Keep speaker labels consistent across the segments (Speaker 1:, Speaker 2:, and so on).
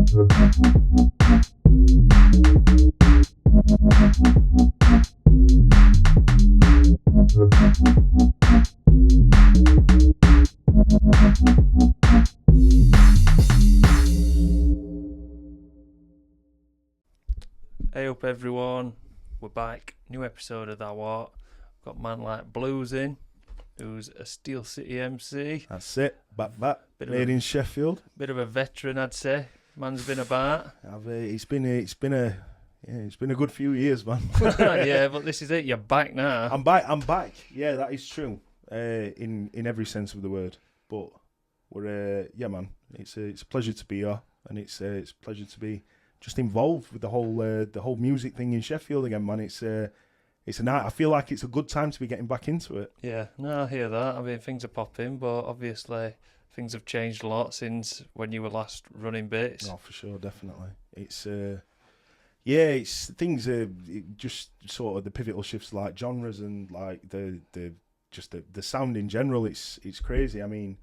Speaker 1: Hey up everyone, we're back, new episode of That What. Got man like Bluess in, who's a Steel City MC.
Speaker 2: That's it, back, made in Sheffield.
Speaker 1: Bit of a veteran, I'd say. Man's been about.
Speaker 2: It's been a good few years, man.
Speaker 1: Yeah, but this is it, you're back now.
Speaker 2: I'm back. Yeah, that is true. In every sense of the word. But we're man. It's a pleasure to be here, and it's a pleasure to be just involved with the whole music thing in Sheffield again, man. It's a night. I feel like it's a good time to be getting back into it.
Speaker 1: Yeah, no, I hear that. I mean, things are popping, but obviously things have changed a lot since when you were last running bits.
Speaker 2: Oh, for sure, definitely. It's it's things are just sort of the pivotal shifts, like genres and like the sound in general. It's crazy. I mean,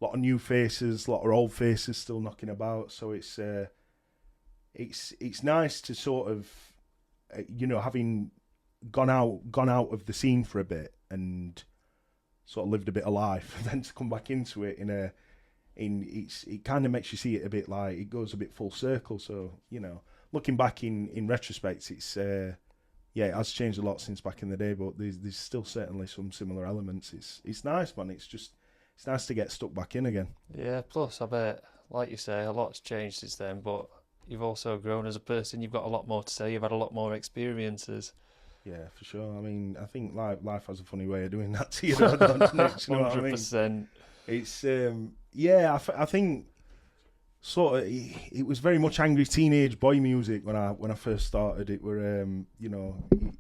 Speaker 2: a lot of new faces, a lot of old faces still knocking about. So it's nice to sort of, having gone out of the scene for a bit and sort of lived a bit of life, and then to come back into it it kind of makes you see it a bit like it goes a bit full circle. So looking back in retrospect, it has changed a lot since back in the day, but there's still certainly some similar elements. It's nice, man. It's nice to get stuck back in again.
Speaker 1: Yeah, plus I bet, like you say, a lot's changed since then, but you've also grown as a person. You've got a lot more to say. You've had a lot more experiences.
Speaker 2: Yeah, for sure. I mean, I think life has a funny way of doing that to you. Don't it? You know what I mean?
Speaker 1: 100%.
Speaker 2: It's I think sort of it was very much angry teenage boy music when I first started. It were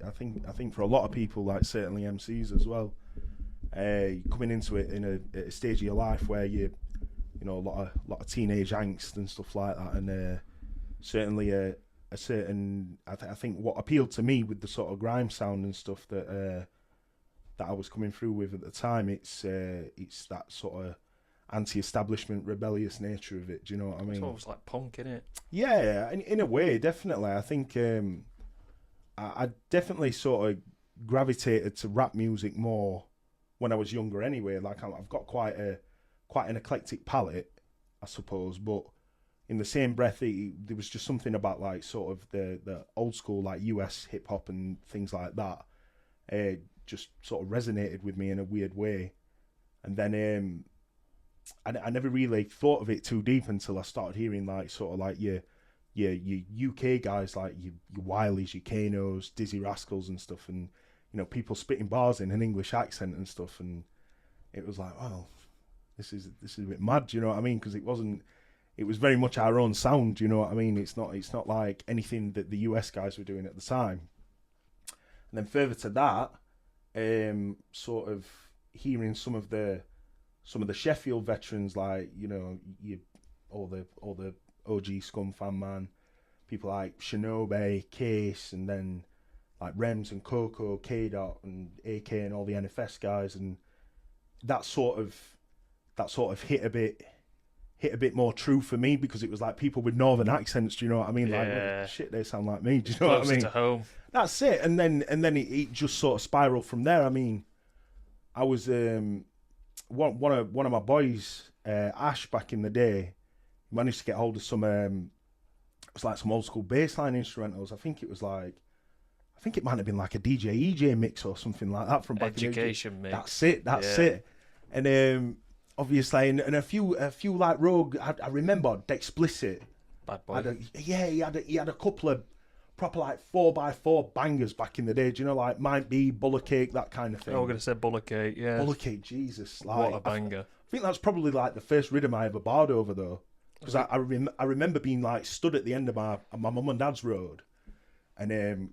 Speaker 2: I think for a lot of people, like certainly MCs as well, coming into it in a stage of your life where you a lot of teenage angst and stuff like that, and certainly a certain I think what appealed to me with the sort of grime sound and stuff that I was coming through with at the time, it's that sort of anti-establishment rebellious nature of it. Do you know what I mean?
Speaker 1: It's almost like punk, innit?
Speaker 2: Yeah, in a way, definitely. I think I definitely sort of gravitated to rap music more when I was younger anyway. Like I've got quite an eclectic palette, I suppose, but in the same breath, there was just something about like sort of the old school like US hip hop and things like that. Just sort of resonated with me in a weird way, and then I never really thought of it too deep until I started hearing like sort of like your UK guys, like your Wileys, your Kanos, Dizzy Rascals and stuff, and people spitting bars in an English accent and stuff, and it was like, well, this is a bit mad, you know what I mean? Because it was very much our own sound, you know what I mean? It's not like anything that the US guys were doing at the time. And then further to that, sort of hearing some of the Sheffield veterans, like all the OG Scum Fan Man, people like Shinobi, Case, and then like Rems and Coco, K-Dot and AK and all the NFS guys, and that sort of hit a bit more true for me, because it was like people with northern accents. Do you know what I mean?
Speaker 1: Yeah.
Speaker 2: Like, shit, they sound like me. Do you know what I mean?
Speaker 1: To home.
Speaker 2: That's it. And then it just sort of spiraled from there. I mean, I was one of my boys, Ash, back in the day, managed to get hold of some it was like some old school bassline instrumentals. I think it might have been like a DJ EJ mix or something like that from back
Speaker 1: Education
Speaker 2: in the
Speaker 1: mix.
Speaker 2: That's it. And obviously, and a few like rogue. I remember the Explicit.
Speaker 1: Bad boy.
Speaker 2: He had a couple of proper like 4x4 bangers back in the day. Do you know, like Might Be, Bullet Cake, that kind of thing.
Speaker 1: Oh, we're gonna say Bullet Cake, yeah.
Speaker 2: Bullet Cake, Jesus, like,
Speaker 1: what a banger!
Speaker 2: I think that's probably like the first rhythm I ever barred over though, because I remember being like stood at the end of my mum and dad's road, and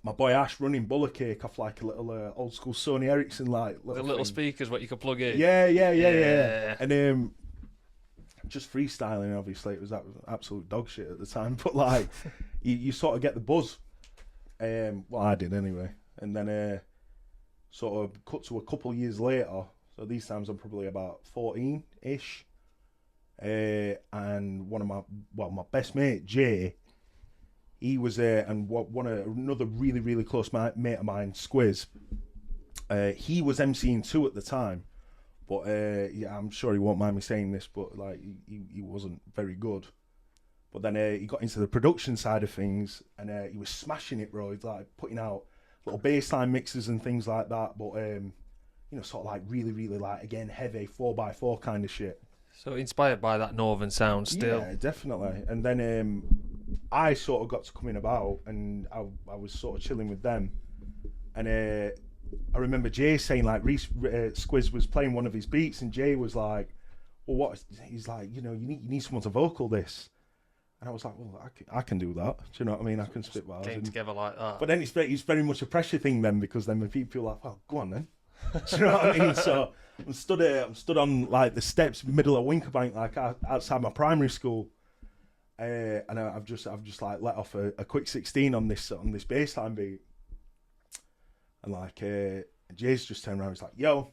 Speaker 2: my boy Ash running Bullet Cake off like a little old school Sony Ericsson like
Speaker 1: little speakers what you could plug in.
Speaker 2: Yeah. And just freestyling, obviously it was absolute dog shit at the time, but like you sort of get the buzz. Well, I did anyway. And then sort of cut to a couple years later, so these times I'm probably about 14-ish, and my best mate Jay, he was and another really really close mate of mine, Squiz. He was MCing too at the time, but yeah, I'm sure he won't mind me saying this, but like he wasn't very good. But then he got into the production side of things, and he was smashing it, bro. He's like putting out little bassline mixes and things like that, but sort of like really, really like again heavy 4x4 kind of shit.
Speaker 1: So inspired by that northern sound still.
Speaker 2: Yeah, definitely. And then I sort of got to come in about, and I was sort of chilling with them, and I remember Jay saying like Squiz was playing one of his beats, and Jay was like, "Well, what?" He's like, you need someone to vocal this. And I was like, well, I can do that. Do you know what I mean? I can spit bars.
Speaker 1: Came together like that.
Speaker 2: But then it's very much a pressure thing then, because then the people are like, well, go on then. Do you know what I mean? So I'm stood on like the steps, middle of Winkerbank, like outside my primary school, and I've just like let off a quick 16 on this bassline beat, and like Jay's just turned around. He's like, yo,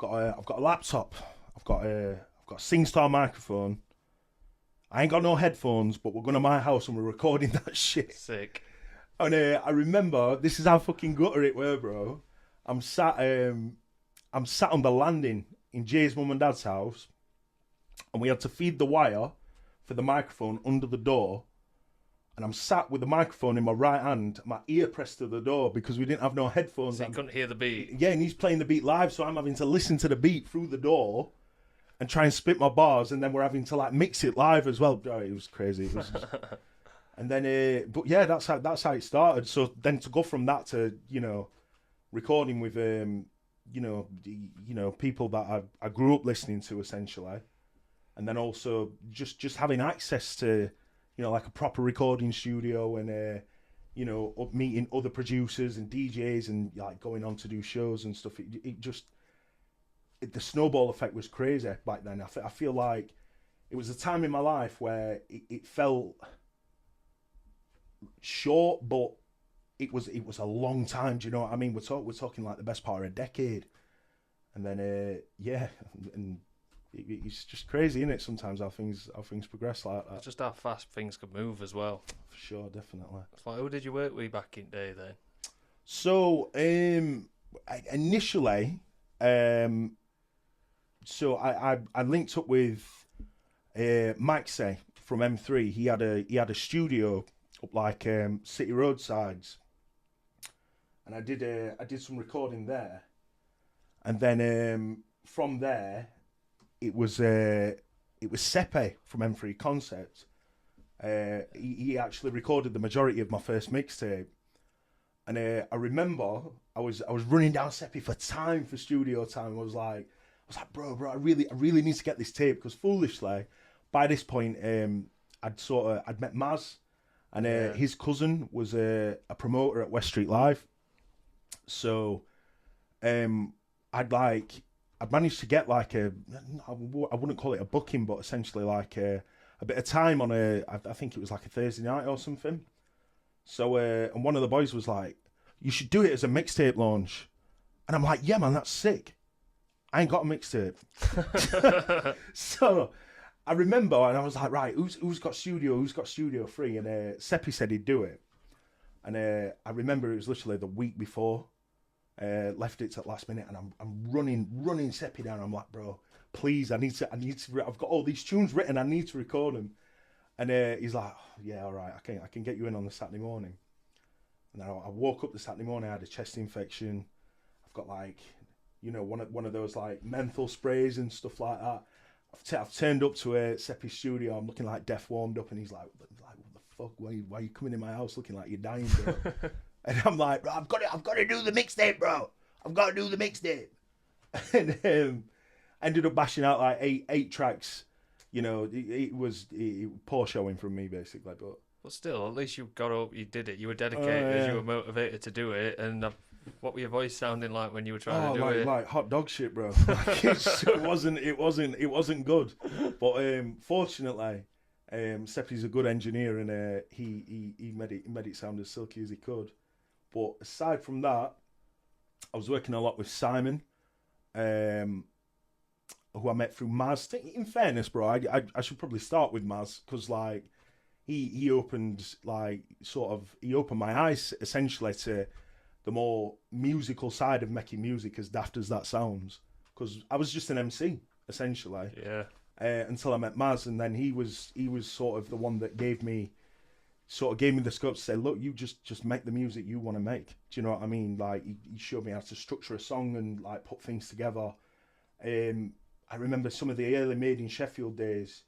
Speaker 2: I've got a laptop, I've got a SingStar microphone. I ain't got no headphones, but we're going to my house and we're recording that shit.
Speaker 1: Sick.
Speaker 2: And I remember, this is how fucking gutter it were, bro. I'm sat on the landing in Jay's mum and dad's house, and we had to feed the wire for the microphone under the door. And I'm sat with the microphone in my right hand, my ear pressed to the door because we didn't have no headphones.
Speaker 1: So you couldn't hear the beat.
Speaker 2: Yeah, and he's playing the beat live, so I'm having to listen to the beat through the door and try and spit my bars, and then we're having to like mix it live as well. Oh, it was crazy. It was and then, but yeah, that's how it started. So then to go from that to recording with people that I grew up listening to essentially, and then also just having access to like a proper recording studio and meeting other producers and DJs and like going on to do shows and stuff. The snowball effect was crazy back then. I feel like it was a time in my life where it felt short, but it was a long time. Do you know what I mean? We're talking like the best part of a decade, and then and it's just crazy, isn't it? Sometimes how things progress like that.
Speaker 1: It's just how fast things can move as well.
Speaker 2: For sure, definitely.
Speaker 1: It's like, who did you work with back in the day then?
Speaker 2: So initially. So I linked up with Maxey from M3. He had a studio up like City Roadsides, and I did some recording there, and then from there it was Sepe from M3 Concept. He actually recorded the majority of my first mixtape, and I remember I was running down Sepe for time for studio time. I was like, bro, I really need to get this tape, because foolishly, by this point, I'd met Maz, and his cousin was a promoter at West Street Live. So, I'd managed to get like I wouldn't call it a booking, but essentially like a bit of time on I think it was like a Thursday night or something. So, and one of the boys was like, you should do it as a mixtape launch. And I'm like, yeah, man, that's sick. I ain't got a mixtape. So I remember, and I was like, right, who's got studio free? And Seppi said he'd do it. And I remember it was literally the week before. Left it at last minute, and I'm running Seppi down. I'm like, bro, please, I need to. I've got all these tunes written. I need to record them. And he's like, oh, yeah, all right, I can get you in on the Saturday morning. And then I woke up the Saturday morning. I had a chest infection. I've got like, one of those like menthol sprays and stuff like that. I've turned up to Seppi's studio. I'm looking like death warmed up, and he's like, what the fuck? Why are you coming in my house looking like you're dying, bro? And I'm like, bro, I've got to do the mixtape, bro. I've got to do the mixtape. And ended up bashing out like eight tracks. It was poor showing from me basically,
Speaker 1: but still, at least you got up, you did it. You were dedicated, you were motivated to do it, and what were your voice sounding like when you were trying to do it? Like
Speaker 2: hot dog shit, bro. Like, it wasn't good. But fortunately, Seppi's a good engineer, and he made it sound as silky as he could. But aside from that, I was working a lot with Simon, and who I met through Maz. In fairness, bro, I should probably start with Maz because like he opened he opened my eyes essentially to the more musical side of making music, as daft as that sounds. Because I was just an MC essentially.
Speaker 1: Yeah.
Speaker 2: Until I met Maz, and then he was sort of the one that gave me the scope to say, look, you just make the music you want to make. Do you know what I mean? Like he showed me how to structure a song and like put things together. I remember some of the early Made in Sheffield days,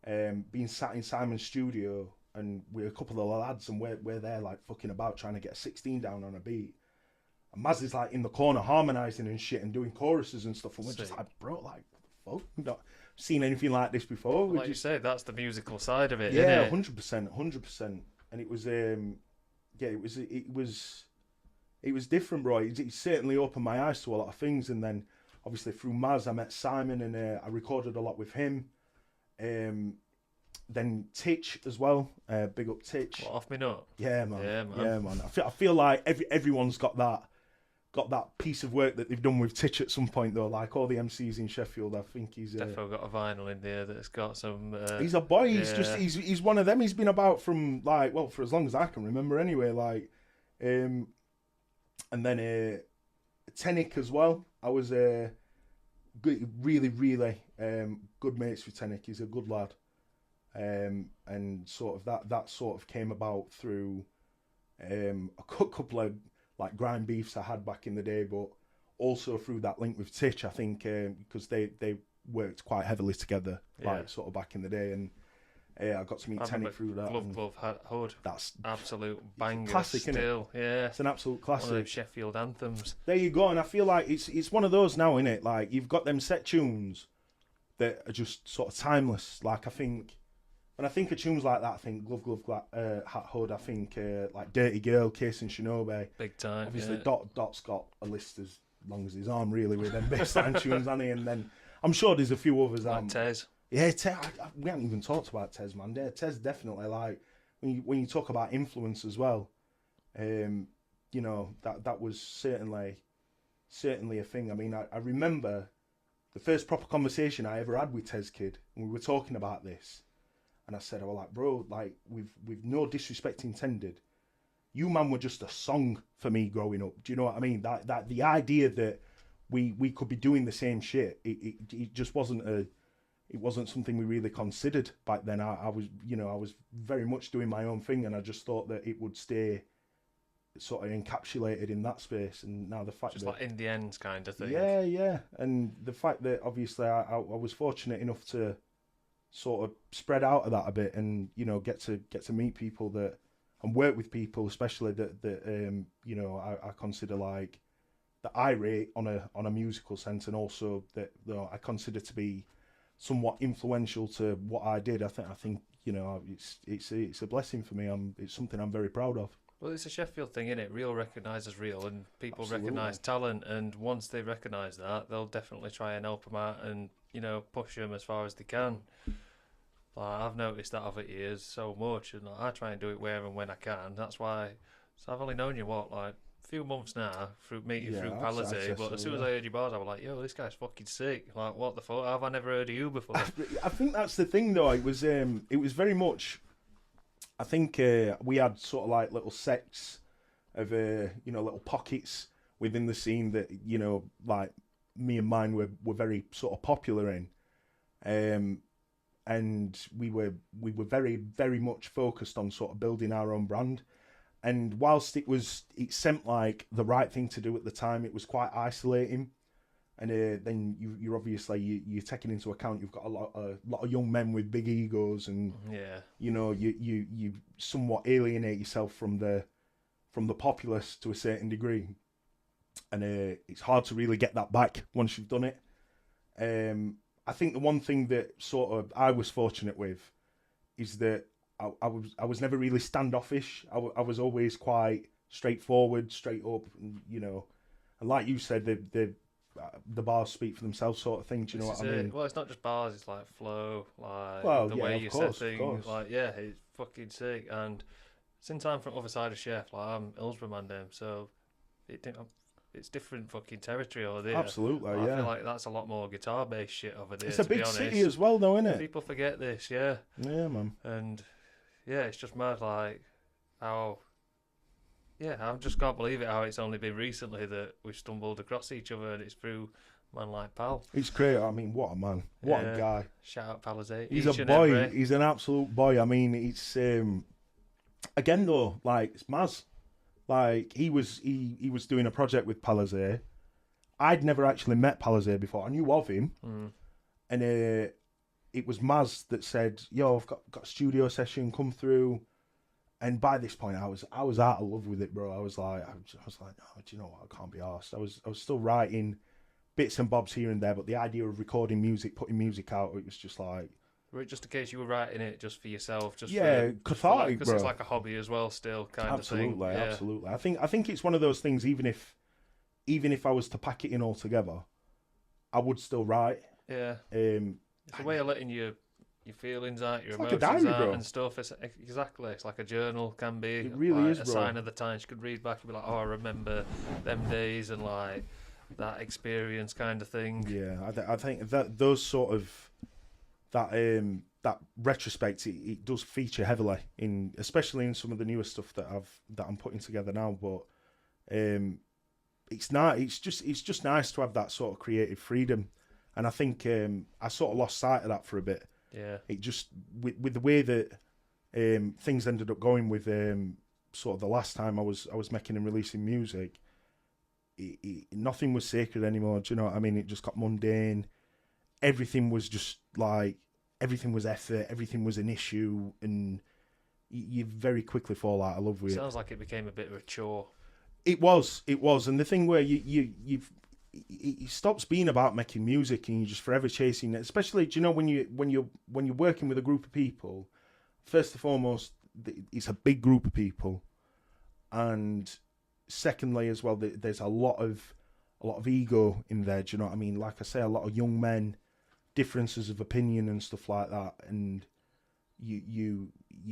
Speaker 2: being sat in Simon's studio and with a couple of the lads, and we're there like fucking about trying to get a 16 down on a beat. And Maz is like in the corner harmonising and shit and doing choruses and stuff, and we're just like, bro, like, fuck, we've not seen anything like this before.
Speaker 1: Like you say, that's the musical side of it,
Speaker 2: yeah,
Speaker 1: isn't it?
Speaker 2: 100%. And it was, it was different, bro. It certainly opened my eyes to a lot of things, and then obviously through Maz, I met Simon, and I recorded a lot with him. Then Titch as well. Big up Titch.
Speaker 1: What, Off Me Nut?
Speaker 2: Yeah, man. Yeah, man. I feel like everyone's got that piece of work that they've done with Titch at some point, though. Like all the MCs in Sheffield, I think he's
Speaker 1: definitely got a vinyl in there that's got some.
Speaker 2: He's a boy.
Speaker 1: Yeah.
Speaker 2: He's one of them. He's been about from like, well, for as long as I can remember, anyway. Like, and then Tenick as well. I was really good mates with Tenick. He's a good lad. And sort of that sort of came about through a couple of like grind beefs I had back in the day, but also through that link with Titch, I think, because they worked quite heavily together, like sort of back in the day, and I got to meet Tenick through that.
Speaker 1: Glove Hood. That's absolute banger.
Speaker 2: Classic,
Speaker 1: still,
Speaker 2: isn't it?
Speaker 1: Yeah.
Speaker 2: It's an absolute classic.
Speaker 1: One of those Sheffield anthems.
Speaker 2: There you go, and I feel like it's one of those now, innit? Like you've got them set tunes that are just sort of timeless. Like I think. When I think of tunes like that, I think Glove, Hat Hood. I think like Dirty Girl, Case and Shinobi.
Speaker 1: Big time.
Speaker 2: Obviously, Dot's got a list as long as his arm, really, with them baseline tunes, hasn't he? And then I'm sure there's a few others.
Speaker 1: Like Tez.
Speaker 2: Yeah, Tez. We haven't even talked about Tez, man. Yeah, Tez definitely. Like when you talk about influence as well, you know that was certainly a thing. I mean, I remember the first proper conversation I ever had with Tez Kid, and we were talking about this. And I said, I was like, bro, like, with no disrespect intended, you man were just a song for me growing up. Do you know what I mean? That the idea that we could be doing the same shit, it just wasn't something we really considered back then. I was very much doing my own thing, and I just thought that it would stay sort of encapsulated in that space. And now the fact
Speaker 1: just
Speaker 2: that,
Speaker 1: like in the ends kind of thing.
Speaker 2: Yeah. And the fact that obviously I was fortunate enough to sort of spread out of that a bit, and you know get to meet people that and work with people, especially that you know I consider like that I rate on a musical sense, and also that I consider to be somewhat influential to what I did. I think you know it's a blessing for me. It's something I'm very proud of.
Speaker 1: Well, it's a Sheffield thing, isn't it? Real recognises real, and people
Speaker 2: Absolutely.
Speaker 1: recognise talent, and once they recognise that, they'll definitely try and help them out and, you know, push them as far as they can. Like, I've noticed that over the years so much, and like, I try and do it where and when I can. That's why. So I've only known you a few months now through meeting through Palazzi, but as soon as I heard your bars, I was like, yo, this guy's fucking sick. Like, what the fuck? Have I never heard of you before?
Speaker 2: I think that's the thing, though. It was very much. I think we had sort of like little sects of you know, little pockets within the scene that, you know, like me and mine were very sort of popular in, and we were very, very much focused on sort of building our own brand. And whilst it seemed like the right thing to do at the time, it was quite isolating. And then you're obviously you're taking into account you've got a lot of young men with big egos, and you know you somewhat alienate yourself from the populace to a certain degree, and it's hard to really get that back once you've done it. I think the one thing that sort of I was fortunate with is that I was never really standoffish. I was always quite straightforward, straight up, and, you know, and like you said, the bars speak for themselves, sort of thing. Do you know what I mean?
Speaker 1: Well, it's not just bars; it's like flow, like the
Speaker 2: yeah,
Speaker 1: way you
Speaker 2: course,
Speaker 1: set things. Like, yeah, it's fucking sick. And since I'm from the other side of Chef, like I'm Hillsborough man, so it didn't. it's different fucking territory over there.
Speaker 2: Absolutely,
Speaker 1: I
Speaker 2: yeah.
Speaker 1: feel like that's a lot more guitar based shit over there.
Speaker 2: It's a
Speaker 1: to be
Speaker 2: big
Speaker 1: honest.
Speaker 2: city as well, though, isn't it?
Speaker 1: People forget this, yeah.
Speaker 2: Yeah, man.
Speaker 1: And yeah, it's just mad, like how. Yeah, I just can't believe it. How it's only been recently that we've stumbled across each other, and it's through a man like Pal.
Speaker 2: It's great. I mean, what a man. What a guy.
Speaker 1: Shout out Palisade.
Speaker 2: He's a boy. He's an absolute boy. I mean, it's again though, like it's Maz. Like he was doing a project with Palisade. I'd never actually met Palisade before. I knew of him, and it was Maz that said, "Yo, I've got a studio session. Come through." And by this point, I was out of love with it, bro. I was like, no, do you know what? I can't be arsed. I was still writing bits and bobs here and there, but the idea of recording music, putting music out, it was just like.
Speaker 1: Were it just in case you were writing it just for yourself? Just
Speaker 2: cathartic,
Speaker 1: because
Speaker 2: bro.
Speaker 1: it's like a hobby as well, still kind of thing.
Speaker 2: Absolutely. I think it's one of those things. Even if I was to pack it in all together, I would still write.
Speaker 1: Yeah. It's a way of letting your feelings out, your emotions
Speaker 2: like a diary,
Speaker 1: out,
Speaker 2: bro.
Speaker 1: and stuff. Exactly. It's like a journal can be.
Speaker 2: It really is,
Speaker 1: a
Speaker 2: bro.
Speaker 1: sign of the times. You could read back and be like, oh, I remember them days and like that experience kind of thing.
Speaker 2: Yeah, I think that those sort of that retrospect it does feature heavily in, especially in some of the newer stuff that I'm putting together now. But it's not. It's just nice to have that sort of creative freedom, and I think I sort of lost sight of that for a bit.
Speaker 1: Yeah.
Speaker 2: It just with the way that things ended up going with sort of the last time I was making and releasing music, nothing was sacred anymore. Do you know what I mean? It just got mundane. Everything was just like everything was effort. Everything was an issue, and you very quickly fall out of love with it.
Speaker 1: Sounds like it became a bit of a chore.
Speaker 2: It was, and the thing where it stops being about making music and you're just forever chasing it. Especially, do you know when you're working with a group of people, first and foremost, it's a big group of people, and secondly as well, there's a lot of ego in there. Do you know what I mean? Like I say, a lot of young men, differences of opinion and stuff like that, and you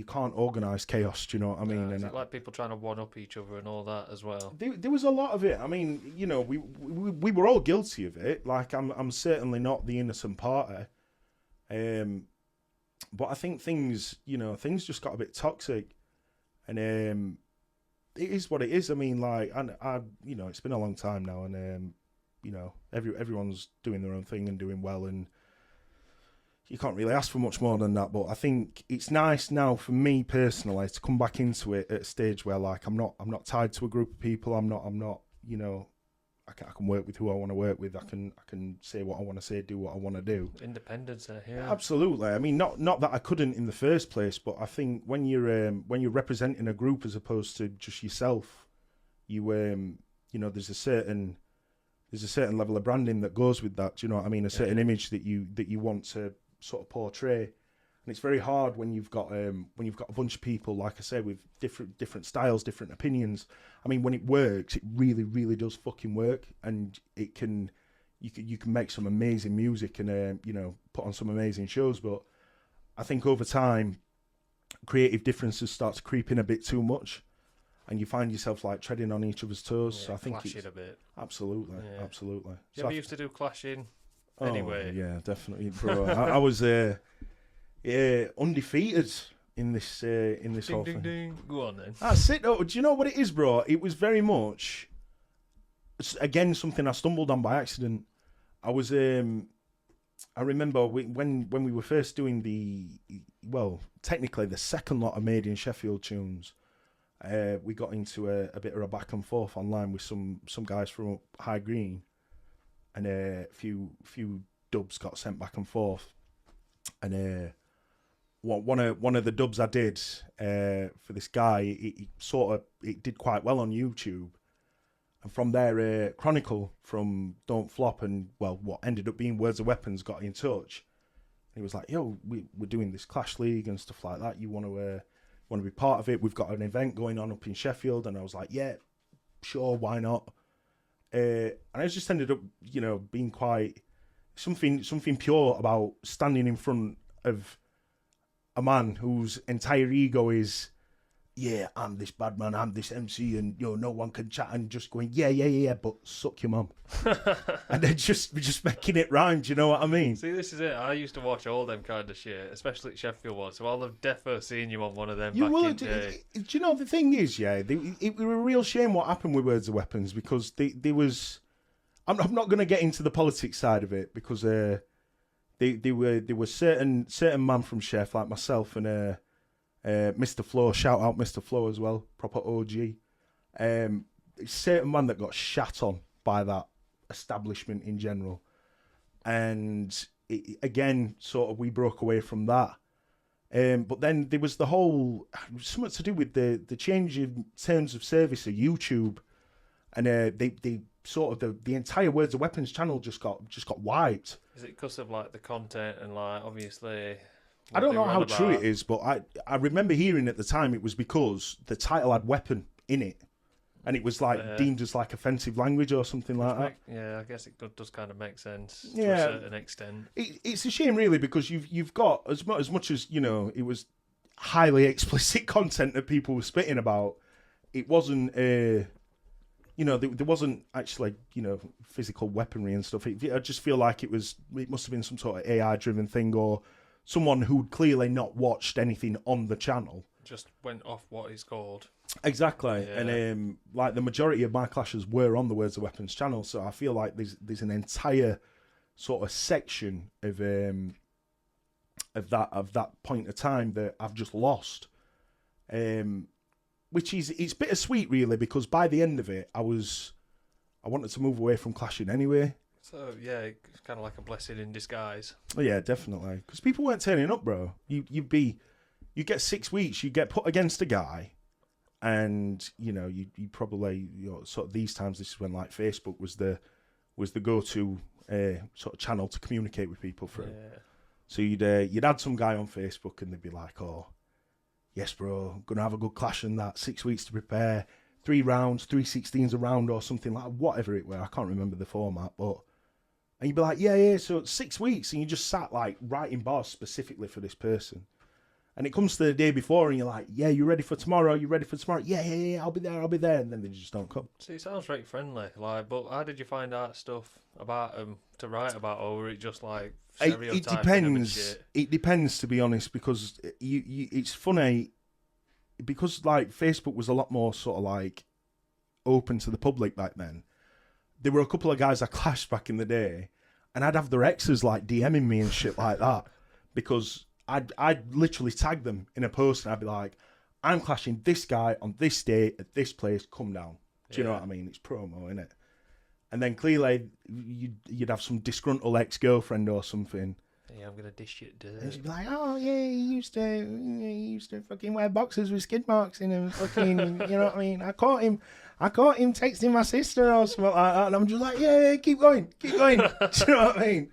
Speaker 2: can't organise chaos. Do you know what I mean?
Speaker 1: And like people trying to one up each other and all that as well.
Speaker 2: There was a lot of it. I mean, you know, we were all guilty of it. Like I'm certainly not the innocent party. But I think things just got a bit toxic, and it is what it is. I mean, like, I it's been a long time now, and everyone's doing their own thing and doing well, and you can't really ask for much more than that. But I think it's nice now for me personally to come back into it at a stage where, like, I'm not tied to a group of people. I'm not I can work with who I want to work with. I can say what I want to say, do what I want to do.
Speaker 1: Independence, yeah.
Speaker 2: Absolutely. I mean, not that I couldn't in the first place, but I think when you're representing a group as opposed to just yourself, there's a certain level of branding that goes with that. Do you know what I mean? A certain image that you want to sort of portray, and it's very hard when you've got a bunch of people, like I said, with different styles, different opinions. I mean, when it works, it really, really does fucking work, and you can make some amazing music and put on some amazing shows. But I think over time, creative differences start to creep in a bit too much, and you find yourself like treading on each other's toes.
Speaker 1: Yeah,
Speaker 2: so I think
Speaker 1: clashing a bit.
Speaker 2: Absolutely.
Speaker 1: You ever used to do clashing?
Speaker 2: Oh,
Speaker 1: anyway,
Speaker 2: yeah, definitely, bro. I was undefeated in this whole thing.
Speaker 1: Ding. Go on then.
Speaker 2: That's it. Oh, do you know what it is, bro? It was very much again something I stumbled on by accident. I was I remember when we were first doing technically the second lot of Made in Sheffield tunes. We got into a bit of a back and forth online with some guys from High Green, and a few dubs got sent back and forth, and one of the dubs I did for this guy, it did quite well on YouTube, and from there Chronicle from Don't Flop and what ended up being Words of Weapons got in touch. And he was like, "Yo, we're doing this Clash League and stuff like that. You want to be part of it? We've got an event going on up in Sheffield." And I was like, "Yeah, sure, why not?" And I just ended up, being quite something pure about standing in front of a man whose entire ego is yeah, I'm this bad man, I'm this MC, and no one can chat, and just going, yeah, but suck your mum, and then just making it rhyme. Do you know what I mean?
Speaker 1: See, this is it. I used to watch all them kind of shit, especially at Sheffield ones. So I'll have defo seen you on one of them
Speaker 2: You
Speaker 1: back
Speaker 2: would.
Speaker 1: in day.
Speaker 2: Do you know the thing is, yeah, it was a real shame what happened with Words of Weapons, because there was. I'm not going to get into the politics side of it, because there were certain man from Chef like myself and Mr. Flo, shout out Mr. Flo as well, proper OG. Certain man that got shat on by that establishment in general, and again, sort of, we broke away from that. But then there was the whole something to do with the change in terms of service of YouTube, and they sort of the entire Words of Weapons channel just got wiped.
Speaker 1: Is it because of like the content and like obviously?
Speaker 2: I don't know how true it is, but I remember hearing at the time it was because the title had weapon in it, and it was like deemed as like offensive language or something like that.
Speaker 1: Yeah, I guess it does kind of make sense to
Speaker 2: Yeah.
Speaker 1: a certain extent.
Speaker 2: It's a shame really, because you've got as much as it was highly explicit content that people were spitting about. It wasn't there wasn't actually physical weaponry and stuff. I just feel like it must have been some sort of AI driven thing, or someone who'd clearly not watched anything on the channel.
Speaker 1: Just went off what it's called.
Speaker 2: Exactly.
Speaker 1: Yeah.
Speaker 2: And like the majority of my clashes were on the Words of Weapons channel, so I feel like there's an entire sort of section of that point of time that I've just lost. Which it's bittersweet really, because by the end of it I wanted to move away from clashing anyway.
Speaker 1: So yeah, it's kind of like a blessing in disguise.
Speaker 2: Oh yeah, definitely. Because people weren't turning up, bro. You get 6 weeks, you get put against a guy, and you probably sort of these times. This is when like Facebook was the go-to sort of channel to communicate with people through.
Speaker 1: Yeah.
Speaker 2: So you'd add some guy on Facebook, and they'd be like, "Oh, yes, bro, gonna have a good clash in that. 6 weeks to prepare, 3 rounds, 3/16 a round or something like whatever it were. I can't remember the format, but." And you'd be like, yeah, so it's 6 weeks, and you just sat like writing bars specifically for this person. And it comes to the day before, and you're like, yeah, you ready for tomorrow? You ready for tomorrow? Yeah, I'll be there. And then they just don't come.
Speaker 1: See, it sounds very friendly. Like, but how did you find out stuff about them to write about, or were it just like stereotyping
Speaker 2: It
Speaker 1: them and
Speaker 2: depends.
Speaker 1: shit?
Speaker 2: It depends, to be honest, because it's funny, because like Facebook was a lot more sort of like open to the public back then. There were a couple of guys I clashed back in the day, and I'd have their exes like DMing me and shit like that, because I'd literally tag them in a post, and I'd be like, I'm clashing this guy on this day at this place, come down. Do you know what I mean? It's promo, innit? And then clearly you'd have some disgruntled ex-girlfriend or something.
Speaker 1: Yeah, I'm gonna dish it
Speaker 2: And
Speaker 1: dirt.
Speaker 2: she'd be like, oh yeah, he used to fucking wear boxers with skid marks in them, fucking, you know what I mean? I caught him texting my sister or something like that, and I'm just like, yeah, keep going. Do you know what I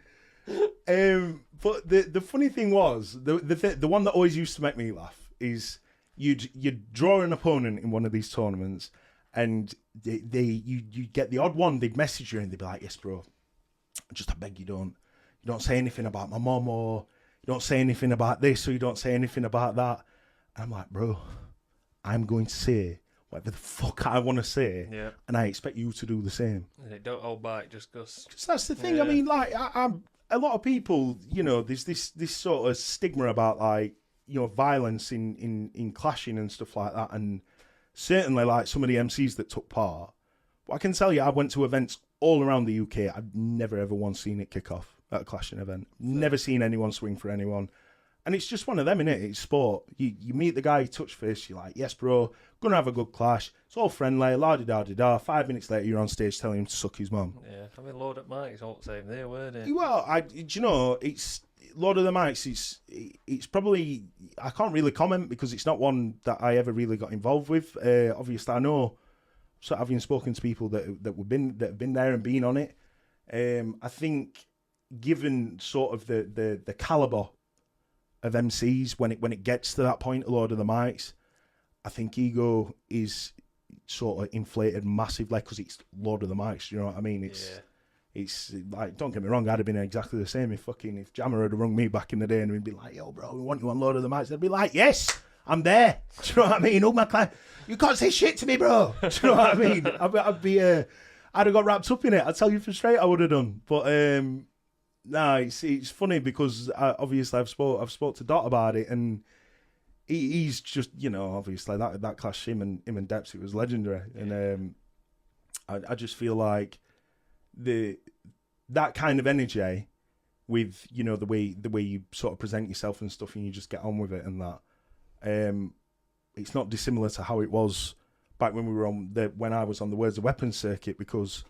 Speaker 2: mean? But the funny thing was, the one that always used to make me laugh is you'd draw an opponent in one of these tournaments, and you get the odd one. They'd message you and they'd be like, yes, bro, just I beg you don't say anything about my mom, or you don't say anything about this, or you don't say anything about that. And I'm like, bro, I'm going to say whatever the fuck I want to say, and I expect you to do the same.
Speaker 1: And don't hold back just because.
Speaker 2: Because that's the thing. I mean, like, I'm a lot of people, there's this sort of stigma about like, violence in clashing and stuff like that, and certainly like some of the MCs that took part. But I can tell you, I went to events all around the UK. I've never ever once seen it kick off at a clashing event. Never seen anyone swing for anyone. And it's just one of them, innit? It's sport. You meet the guy, you touch face, you're like, yes, bro, gonna have a good clash. It's all friendly, la-di-da-di-da. 5 minutes later, you're on stage telling him to suck his mum.
Speaker 1: Yeah, I mean, Lord at Mike's all the same there, weren't it?
Speaker 2: Well, it's Lord of the Mics. It's probably, I can't really comment because it's not one that I ever really got involved with. Obviously, I know, so having spoken to people that have been there and been on it, I think, given sort of the caliber of MCs when it gets to that point, a Lord of the Mics, I think ego is sort of inflated massively because it's Lord of the Mics. You know what I mean? It's like, don't get me wrong, I'd have been exactly the same if Jammer had rung me back in the day and he'd be like, yo, bro, we want you on Lord of the Mics. I'd be like, yes, I'm there. Do you know what I mean? All my clients, you can't say shit to me, bro. Do you know what I mean? I'd have got wrapped up in it. I'd tell you for straight, I would have done. But nah, it's funny because obviously I've spoke to Dot about it, and he's just, you know, obviously that clash, him and Deps, it was legendary, and I just feel like that kind of energy with, you know, the way you sort of present yourself and stuff, and you just get on with it, and that it's not dissimilar to how it was back when we were when I was on the Words of Weapons circuit, because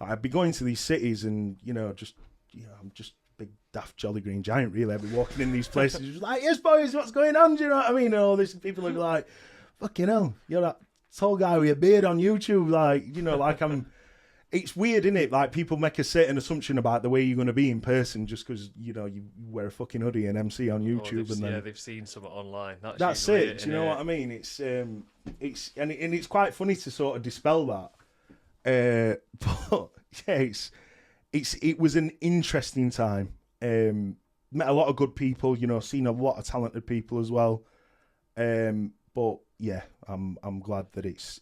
Speaker 2: I'd be going to these cities and, you know, I'm just big daft jolly green giant, really. I'd be walking in these places just like, yes boys, what's going on, do you know what I mean? And all these people would be like, fucking hell, you're that tall guy with a beard on YouTube, like, you know, like it's weird, isn't it? Like, people make a certain assumption about the way you're going to be in person just because, you know, you wear a fucking hoodie and MC on YouTube, and then
Speaker 1: they've seen something online.
Speaker 2: That's it. Do you know what I mean? It's quite funny to sort of dispel that. But yeah, it was an interesting time. Met a lot of good people, you know, seen a lot of talented people as well. But yeah, I'm glad that it's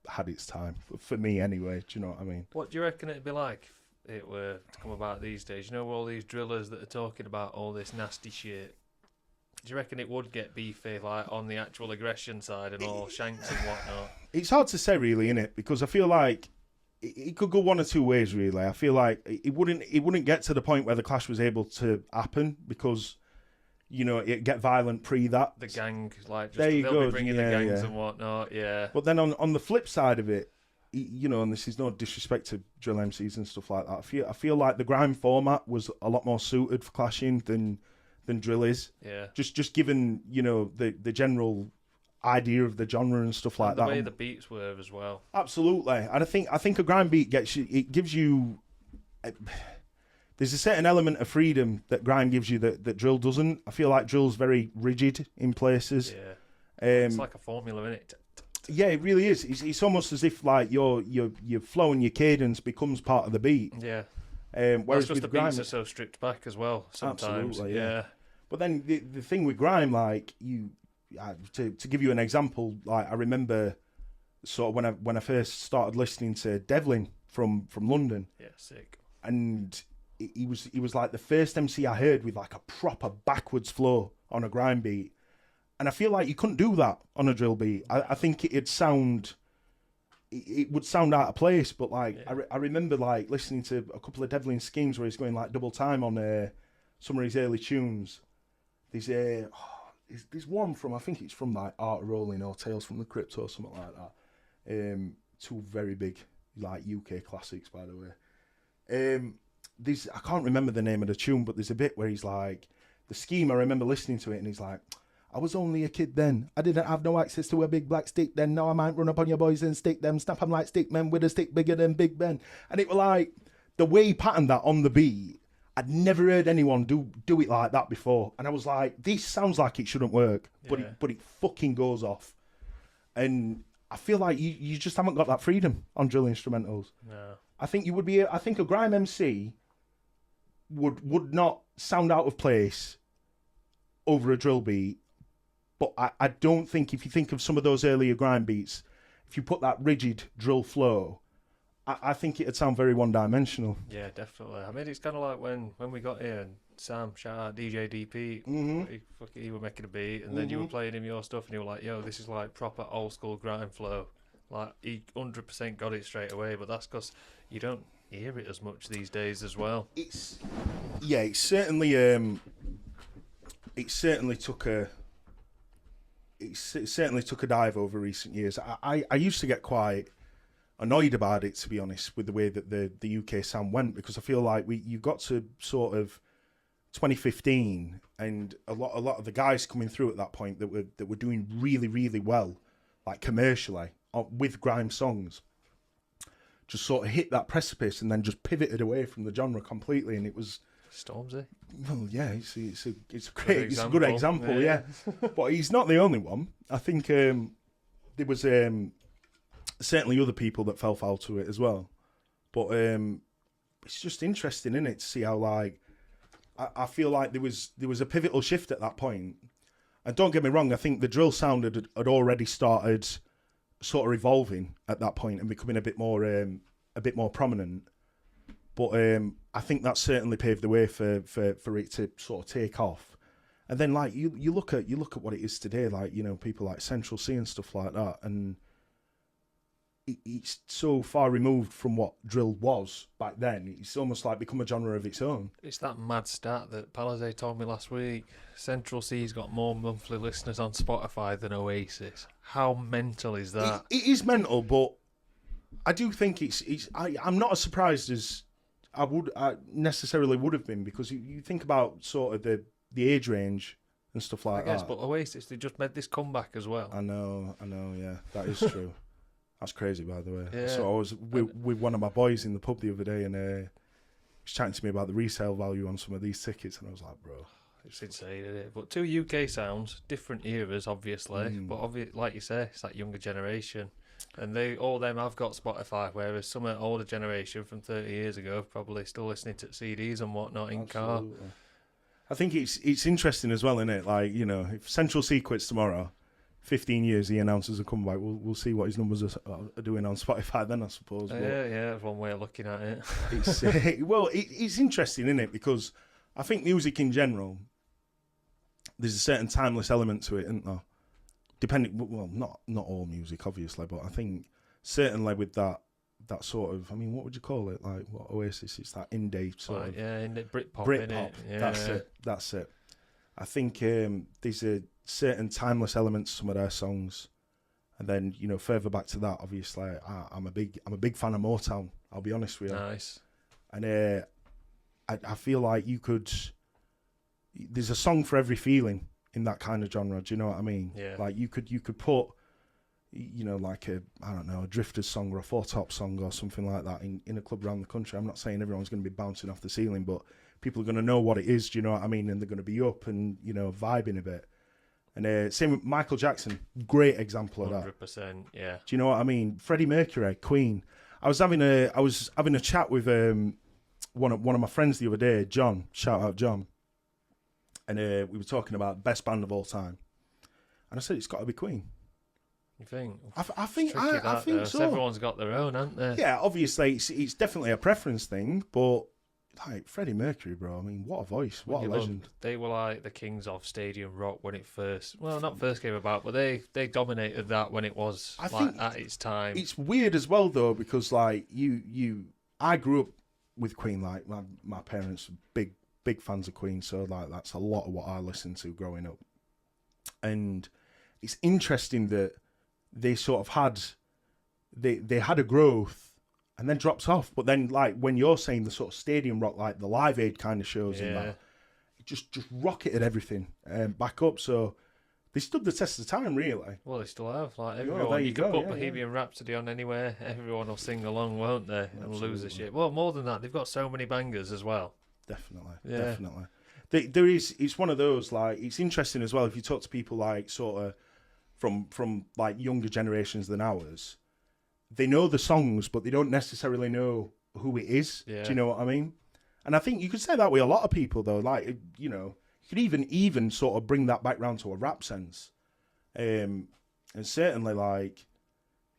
Speaker 2: had its time for me anyway. Do you know what I mean?
Speaker 1: What do you reckon it'd be like if it were to come about these days? You know, all these drillers that are talking about all this nasty shit. Do you reckon it would get beefy, like on the actual aggression side and all shanks and whatnot?
Speaker 2: It's hard to say, really, innit? Because I feel like it could go one or two ways, really. I feel like it wouldn't get to the point where the clash was able to happen, because, you know, it'd get violent pre that.
Speaker 1: The gang, like, just
Speaker 2: there you
Speaker 1: they'll
Speaker 2: go.
Speaker 1: be bringing the gangs and whatnot, yeah.
Speaker 2: But then on the flip side of it, you know, and this is no disrespect to drill MCs and stuff like that, I feel like the grime format was a lot more suited for clashing than drill is.
Speaker 1: Yeah.
Speaker 2: Just given, you know, the general idea of the genre and stuff like that.
Speaker 1: The way the beats were as well.
Speaker 2: Absolutely. And I think a grime beat gives you there's a certain element of freedom that grime gives you that drill doesn't. I feel like drill's very rigid in places.
Speaker 1: Yeah. It's like a formula, isn't it?
Speaker 2: Yeah, it really is. It's almost as if like your flow and your cadence becomes part of the beat.
Speaker 1: Yeah.
Speaker 2: Whereas
Speaker 1: just
Speaker 2: with
Speaker 1: the
Speaker 2: grime,
Speaker 1: beats are so stripped back as well sometimes.
Speaker 2: Absolutely,
Speaker 1: yeah.
Speaker 2: But then the thing with grime, like, to give you an example, like, I remember sort of when I first started listening to Devlin from London.
Speaker 1: Yeah, sick.
Speaker 2: And he was like the first MC I heard with like a proper backwards flow on a grime beat, and I feel like you couldn't do that on a drill beat. I think it would sound out of place. But like, yeah. I remember like listening to a couple of Devlin schemes where he's going like double time on some of his early tunes. There's one from, I think it's from like Art of Rolling or Tales from the Crypt or something like that. Two very big like UK classics, by the way. I can't remember the name of the tune, but there's a bit where he's like, the scheme, I remember listening to it, and he's like, I was only a kid then. I didn't have no access to a big black stick then. Now I might run up on your boys and stick them, snap them like stick men with a stick bigger than Big Ben. And it was like, the way he patterned that on the beat, I'd never heard anyone do it like that before. And I was like, this sounds like it shouldn't work, but it fucking goes off. And I feel like you just haven't got that freedom on drill instrumentals.
Speaker 1: No.
Speaker 2: I think a grime MC would not sound out of place over a drill beat, but I don't think, if you think of some of those earlier grime beats, if you put that rigid drill flow, I think it'd sound very one-dimensional.
Speaker 1: Yeah, definitely. I mean, it's kind of like when we got here and Sam, shout out DJ DP, he were making a beat, and then you were playing him your stuff, and you were like, yo, this is like proper old-school grime flow. Like, he 100% got it straight away, but that's because you don't hear it as much these days as well.
Speaker 2: It certainly took a dive over recent years. I used to get quite annoyed about it, to be honest, with the way that the UK sound went, because I feel like you got to sort of 2015, and a lot of the guys coming through at that point that were doing really, really well, like commercially, with grime songs, just sort of hit that precipice and then just pivoted away from the genre completely, and it was
Speaker 1: Stormzy.
Speaker 2: Well, yeah, it's a good example, yeah. But he's not the only one. I think there was certainly other people that fell foul to it as well. But it's just interesting, isn't it, to see how, like, I feel like there was a pivotal shift at that point, And don't get me wrong, I think the drill sound had already started sort of evolving at that point and becoming a bit more prominent. But I think that certainly paved the way for it to sort of take off. And then like you look at what it is today, like, you know, people like Central C and stuff like that, and it's so far removed from what drill was back then. It's almost like become a genre of its own.
Speaker 1: It's that mad stat that Palazé told me last week. Central C's got more monthly listeners on Spotify than Oasis. How mental is that?
Speaker 2: It is mental, but I do think I'm not as surprised as I necessarily would have been, because you think about sort of the age range and stuff like that.
Speaker 1: I guess, but Oasis, they just made this comeback as well.
Speaker 2: I know, yeah, that is true. That's crazy, by the way.
Speaker 1: Yeah.
Speaker 2: So I was with one of my boys in the pub the other day, and he was chatting to me about the resale value on some of these tickets, and I was like, bro,
Speaker 1: it's insane, isn't it? But two UK sounds, different eras, obviously. But like you say, it's that younger generation. And all them have got Spotify, whereas some of the older generation from 30 years ago probably still listening to CDs and whatnot in car.
Speaker 2: I think it's interesting as well, isn't it? Like, you know, if Central C quits tomorrow, 15 years he announces a comeback, we'll see what his numbers are doing on Spotify then, I suppose.
Speaker 1: Yeah, that's one way of looking at it.
Speaker 2: It's interesting, isn't it? Because I think music in general, there's a certain timeless element to it, isn't there? Not all music, obviously, but I think certainly with that sort of, I mean, what would you call it? Like what Oasis? It's that indie sort of.
Speaker 1: Yeah, indie Britpop.
Speaker 2: Britpop. Yeah. That's it. I think there's a certain timeless element to some of their songs, and then, you know, further back to that, obviously, I'm a big fan of Motown. I'll be honest with you.
Speaker 1: Nice.
Speaker 2: And I feel like there's a song for every feeling in that kind of genre. Do you know what I mean?
Speaker 1: Yeah.
Speaker 2: Like you could put, you know, like a Drifters song or a Four Top song or something like that in a club around the country. I'm not saying everyone's going to be bouncing off the ceiling, but people are going to know what it is. Do you know what I mean? And they're going to be up and, you know, vibing a bit. And same with Michael Jackson, great example of that.
Speaker 1: 100%, yeah.
Speaker 2: Do you know what I mean? Freddie Mercury, Queen. I was having a chat with one of my friends the other day, John. Shout out John. And we were talking about best band of all time, and I said it's got to be Queen.
Speaker 1: You think?
Speaker 2: I think so.
Speaker 1: Everyone's got their own, haven't they?
Speaker 2: Yeah, obviously it's definitely a preference thing, but like Freddie Mercury, bro. I mean, what a voice, what a legend.
Speaker 1: They were like the kings of stadium rock when it not first came about, but they dominated that when it was at its time.
Speaker 2: It's weird as well though, because like I grew up with Queen. Like my parents were big fans of Queen, so like that's a lot of what I listened to growing up. And it's interesting that they sort of had they had a growth and then drops off, but then like when you're saying the sort of stadium rock, like the Live Aid kind of shows, and that it just rocketed everything back up. So they stood the test of time, really.
Speaker 1: Well, they still have. Like everyone, you could put Bohemian Rhapsody on anywhere, everyone will sing along, won't they? And lose the shit. Well, more than that, they've got so many bangers as well.
Speaker 2: Definitely. It's one of those, like, it's interesting as well if you talk to people like sort of from like younger generations than ours. They know the songs, but they don't necessarily know who it is. Yeah. Do you know what I mean? And I think you could say that with a lot of people, though. Like, you know, you could even sort of bring that back round to a rap sense. And certainly, like,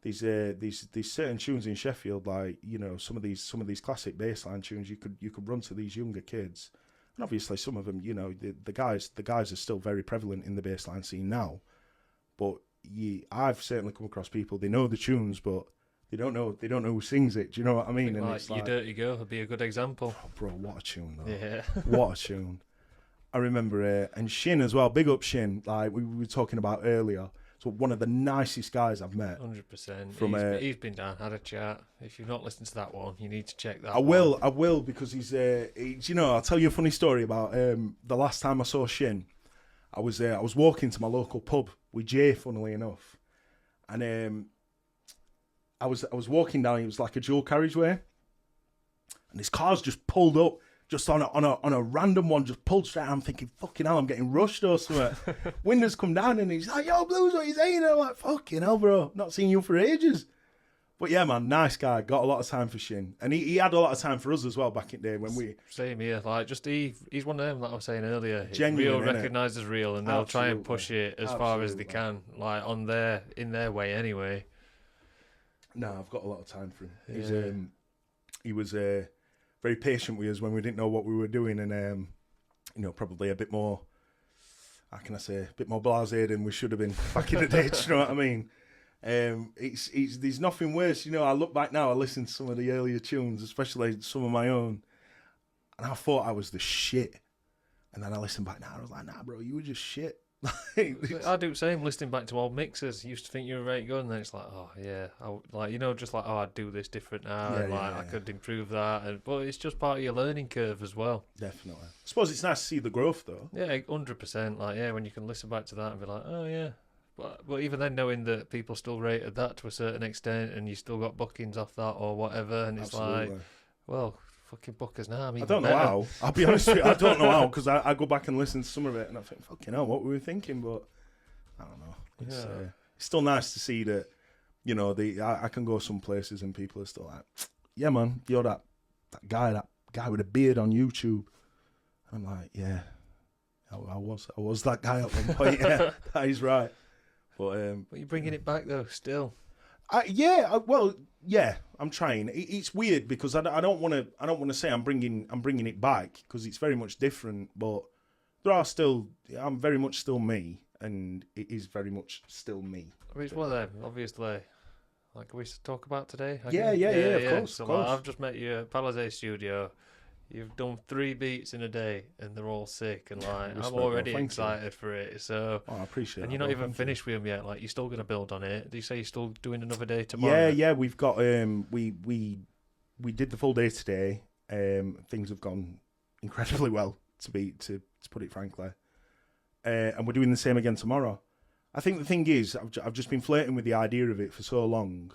Speaker 2: these certain tunes in Sheffield, like, you know, some of these classic bassline tunes, you could run to these younger kids, and obviously some of them, you know, the guys are still very prevalent in the bassline scene now, but I've certainly come across people, they know the tunes, but they don't know who sings it. Do you know what I mean? And
Speaker 1: it's like Your Dirty Girl would be a good example.
Speaker 2: Oh, bro, what a tune though!
Speaker 1: Yeah,
Speaker 2: what a tune. I remember, and Shin as well. Big up Shin, like we were talking about earlier. So one of the nicest guys I've met.
Speaker 1: 100%. He's been down, had a chat. If you've not listened to that one, you need to check that.
Speaker 2: I will, because he's you know, I'll tell you a funny story about the last time I saw Shin. I was walking to my local pub with Jay, funnily enough, and I was walking down. It was like a dual carriageway, and this car's just pulled up. Just on a random one, just pulled straight. I'm thinking, fucking hell, I'm getting rushed or something. Windows come down and he's like, yo, Blues, what you saying? And I'm like, fucking hell, bro, not seen you for ages. But yeah, man, nice guy. Got a lot of time for Shin. And he had a lot of time for us as well back in the day when we...
Speaker 1: Same here. Like, just he's one of them, like I was saying earlier.
Speaker 2: Genuine,
Speaker 1: real recognised as real, and they'll try and push it as far as they can, like, in their way anyway.
Speaker 2: No, I've got a lot of time for him. He was very patient with us when we didn't know what we were doing, and you know, probably a bit more, how can I say, a bit more blasé than we should have been back in the day. Do you know what I mean? It's there's nothing worse. You know, I look back now, I listen to some of the earlier tunes, especially some of my own, and I thought I was the shit. And then I listened back now, I was like, nah, bro, you were just shit.
Speaker 1: I do the same, listening back to old mixes. Used to think you were right good, and then it's like, oh yeah, just like, oh, I'd do this different now, and I could improve that, but it's just part of your learning curve as well.
Speaker 2: Definitely. I suppose it's nice to see the growth though.
Speaker 1: Yeah, 100%. Like, yeah, when you can listen back to that and be like, oh yeah, but even then, knowing that people still rated that to a certain extent, and you still got bookings off that or whatever, and it's like, well, fucking bookers now.
Speaker 2: I don't know how. I'll be honest with you, I don't know how, because I go back and listen to some of it and I think, fucking hell, what were we thinking? But I don't know. It's still nice to see that, you know, I can go some places and people are still like, yeah, man, you're that guy with a beard on YouTube. And I'm like, yeah, I was that guy at one point. Yeah, that is right. But
Speaker 1: you're bringing it back though, still.
Speaker 2: Yeah, I'm trying. It's weird because I don't want to say I'm bringing it back, because it's very much different. But I'm very much still me, and it is very much still me.
Speaker 1: I mean, it's one of them, obviously. Like, can we talk about today?
Speaker 2: Yeah, of course.
Speaker 1: So,
Speaker 2: of course.
Speaker 1: Like, I've just met you at Palazé Studio. You've done 3 beats in a day, and they're all sick. And like, I'm already excited for it. So,
Speaker 2: I appreciate.
Speaker 1: And you're not even finished with them yet. Like, you're still going to build on it. Do you say you're still doing another day tomorrow?
Speaker 2: Yeah. We've got we did the full day today. Things have gone incredibly well, to put it frankly. And we're doing the same again tomorrow. I think the thing is, I've just been flirting with the idea of it for so long.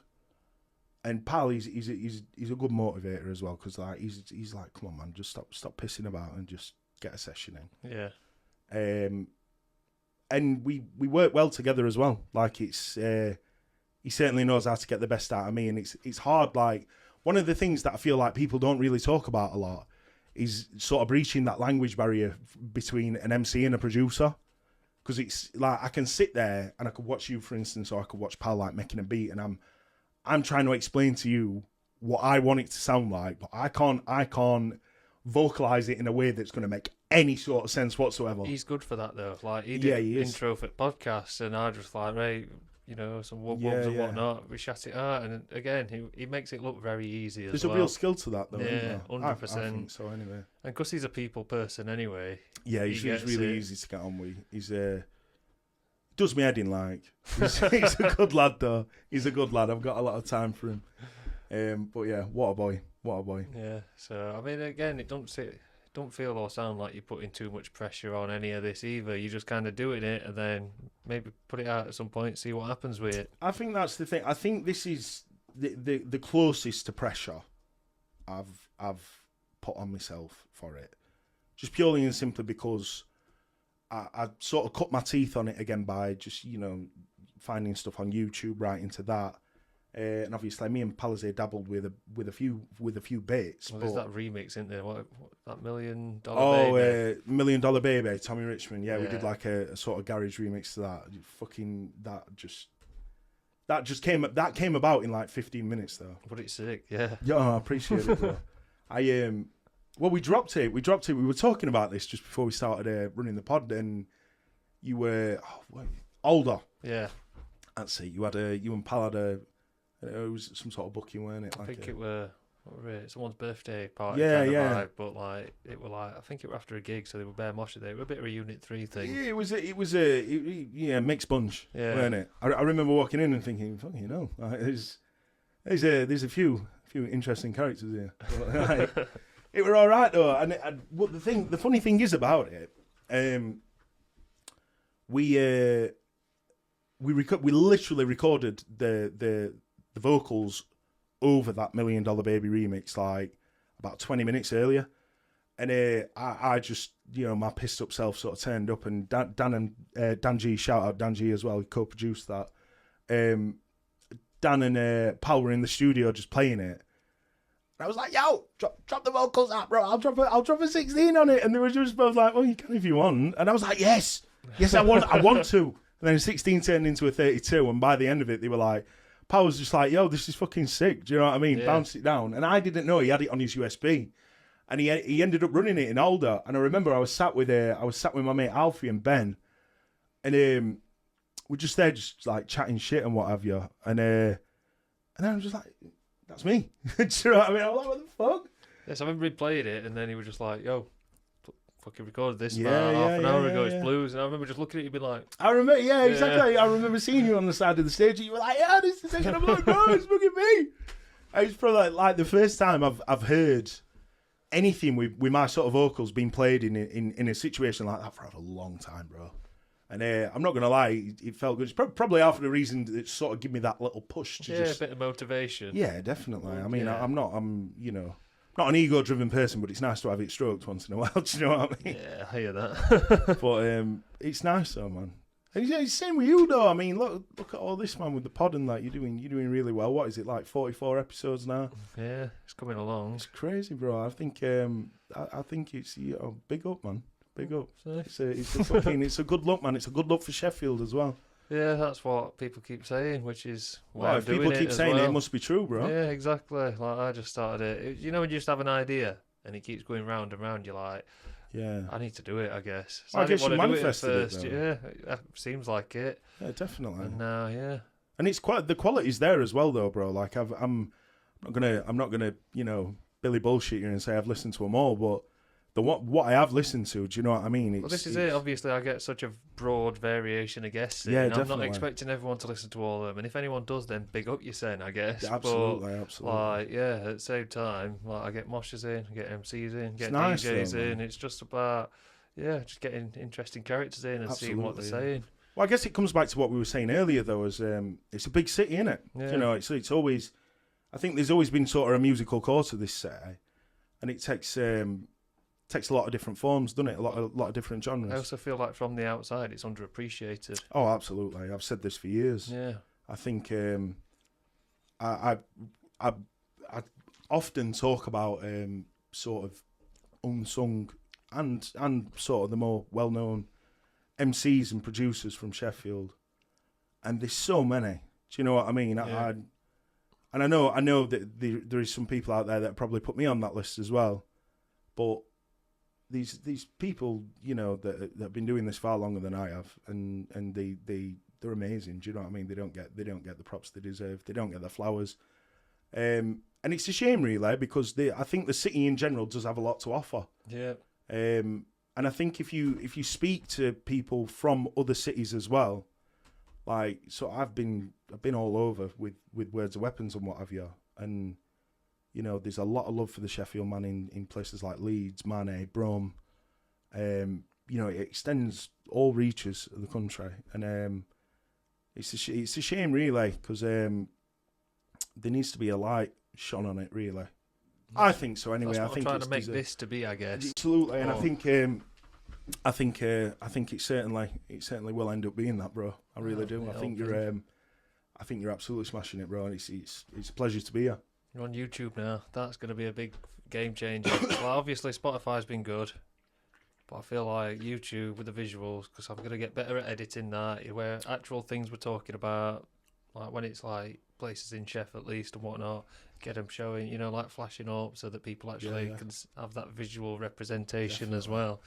Speaker 2: And Pal, he's a good motivator as well, because like he's like, come on, man, just stop pissing about and just get a session in.
Speaker 1: Yeah.
Speaker 2: And we work well together as well. Like it's he certainly knows how to get the best out of me, and it's hard. Like, one of the things that I feel like people don't really talk about a lot is sort of breaching that language barrier between an MC and a producer. Because it's like, I can sit there and I could watch you, for instance, or I could watch Pal like making a beat, and I'm trying to explain to you what I want it to sound like, but I can't vocalize it in a way that's going to make any sort of sense whatsoever.
Speaker 1: He's good for that though. Like, he did intro for podcasts, and I just like, right, you know, some wub-wubs and whatnot. We chat it out, and again, he makes it look very easy as well.
Speaker 2: There's a real skill to that though.
Speaker 1: Yeah, 100%.
Speaker 2: I think so anyway.
Speaker 1: And because he's a people person anyway.
Speaker 2: Yeah, he's really easy to get on with. He's does me head in, like. He's a good lad though. He's a good lad. I've got a lot of time for him. But yeah, what a boy.
Speaker 1: Yeah. So I mean, again, it don't feel or sound like you're putting too much pressure on any of this either. You just kind of doing it, and then maybe put it out at some point, see what happens with it.
Speaker 2: I think that's the thing. I think this is the closest to pressure I've put on myself for it, just purely and simply because I sort of cut my teeth on it again by just, you know, finding stuff on YouTube, right into that. And obviously, me and Palazé dabbled with a few bits.
Speaker 1: Well, there's that remix, isn't there? What that $1 Million Baby?
Speaker 2: $1 Million Baby, Tommy Richmond. Yeah, we did like a sort of garage remix to that. Fucking that just came about in like 15 minutes though.
Speaker 1: But it's sick, yeah.
Speaker 2: Yeah, I appreciate it though. Well, we dropped it. We were talking about this just before we started running the pod, and you were older.
Speaker 1: Yeah,
Speaker 2: that's it. You and Pal had it was some sort of booking, weren't it?
Speaker 1: I think it were someone's birthday party.
Speaker 2: Yeah.
Speaker 1: Vibe, but like it were like, I think it were after a gig, so they were bare moshing there. It was a bit of a Unit 3 thing.
Speaker 2: Yeah, it was a mixed bunch, weren't it? I remember walking in and thinking, fucking, you know, there's a few interesting characters here. But, it were all right though, and the funny thing is about it, we literally recorded the vocals over that $1 Million Baby remix like about 20 minutes earlier, and I just, you know, my pissed up self sort of turned up, and Dan G, shout out Dan G as well, he co-produced that. Dan and Paul were in the studio just playing it. And I was like, yo, drop the vocals out, bro. I'll drop a 16 on it. And they were just both like, well, you can if you want. And I was like, yes, I want to. And then 16 turned into a 32. And by the end of it, they were like, Paul was just like, yo, this is fucking sick. Do you know what I mean? Yeah. Bounce it down. And I didn't know he had it on his USB. And he ended up running it in Alder. And I remember I was sat with my mate Alfie and Ben. And we're just there just like chatting shit and what have you. And then I was just like, that's me. Do you know what I mean? I was like, what the fuck?
Speaker 1: Yes, I remember he played it, and then he was just like, yo, fucking recorded this about half an hour ago, it's blues. And I remember just looking at you and being like...
Speaker 2: I remember, exactly. I remember seeing you on the side of the stage, and you were like, yeah, this is it. I'm like, bro, it's fucking me. It's probably like the first time I've heard anything with my sort of vocals being played in a situation like that for a long time, bro. And I'm not going to lie, it felt good. It's probably half of the reason that it sort of gave me that little push to
Speaker 1: a bit of motivation.
Speaker 2: Yeah, definitely. I mean, I'm not an ego-driven person, but it's nice to have it stroked once in a while. Do you know what I mean?
Speaker 1: Yeah, I hear that.
Speaker 2: But it's nice though, man. And it's the same with you though. I mean, look at all this, man, with the pod and that. You're doing really well. What is it, like 44 episodes now?
Speaker 1: Yeah, it's coming along.
Speaker 2: It's crazy, bro. I think it's big up, man. Big up. It's a good look, man. It's a good look for Sheffield as well.
Speaker 1: Yeah, that's what people keep saying, which is why
Speaker 2: well, if people keep saying it, it must be true, bro.
Speaker 1: Yeah, exactly. Like I just started it. You know, when you just have an idea and it keeps going round and round, you're like, yeah, I need to do it. I guess. So
Speaker 2: I guess you manifested it
Speaker 1: first. Yeah, it seems like it.
Speaker 2: Yeah, definitely.
Speaker 1: And now,
Speaker 2: and it's quite the quality's there as well, though, bro. Like I'm not gonna Billy bullshit you and say I've listened to them all, but. What I have listened to, do you know what I mean?
Speaker 1: Well, this is it. Obviously, I get such a broad variation of guests. Yeah, definitely. I'm not expecting everyone to listen to all of them. And if anyone does, then big up your sen, I guess.
Speaker 2: Yeah, absolutely.
Speaker 1: Like, at the same time, like I get moshers in, I get MCs in, get
Speaker 2: nice
Speaker 1: DJs
Speaker 2: though,
Speaker 1: in. It's just about, just getting interesting characters in and seeing what they're saying.
Speaker 2: Well, I guess it comes back to what we were saying earlier, though, as it's a big city, isn't it? Yeah. You know, it's always, I think there's always been sort of a musical core to this city, and it takes a lot of different forms, doesn't it? A lot of different genres.
Speaker 1: I also feel like from the outside, it's underappreciated.
Speaker 2: Oh, absolutely. I've said this for years.
Speaker 1: Yeah.
Speaker 2: I think I often talk about sort of unsung and sort of the more well-known MCs and producers from Sheffield, and there's so many. Do you know what I mean?
Speaker 1: Yeah.
Speaker 2: I know that there is some people out there that probably put me on that list as well, but. These people, that have been doing this far longer than I have, and they're amazing. Do you know what I mean? They don't get the props they deserve. They don't get the flowers, and it's a shame, really, because I think the city in general does have a lot to offer.
Speaker 1: Yeah.
Speaker 2: And I think if you speak to people from other cities as well, like I've been all over with Words of Weapons and what have you, and. There's a lot of love for the Sheffield man in places like Leeds, Mane, Brum. It extends all reaches of the country, and it's a shame really because there needs to be a light shone on it. Really, I think so. Anyway,
Speaker 1: I think I'm trying to make this to be, I guess.
Speaker 2: Absolutely, and I think it certainly will end up being that, bro. I really do. I think you're absolutely smashing it, bro. And it's a pleasure to be here.
Speaker 1: You're on YouTube now. That's going to be a big game changer. Well, obviously Spotify's been good, but I feel like YouTube with the visuals, because I'm going to get better at editing that, where actual things we're talking about, like when it's like places in Sheffield at least and whatnot, get them showing, like flashing up so that people actually can have that visual representation as well.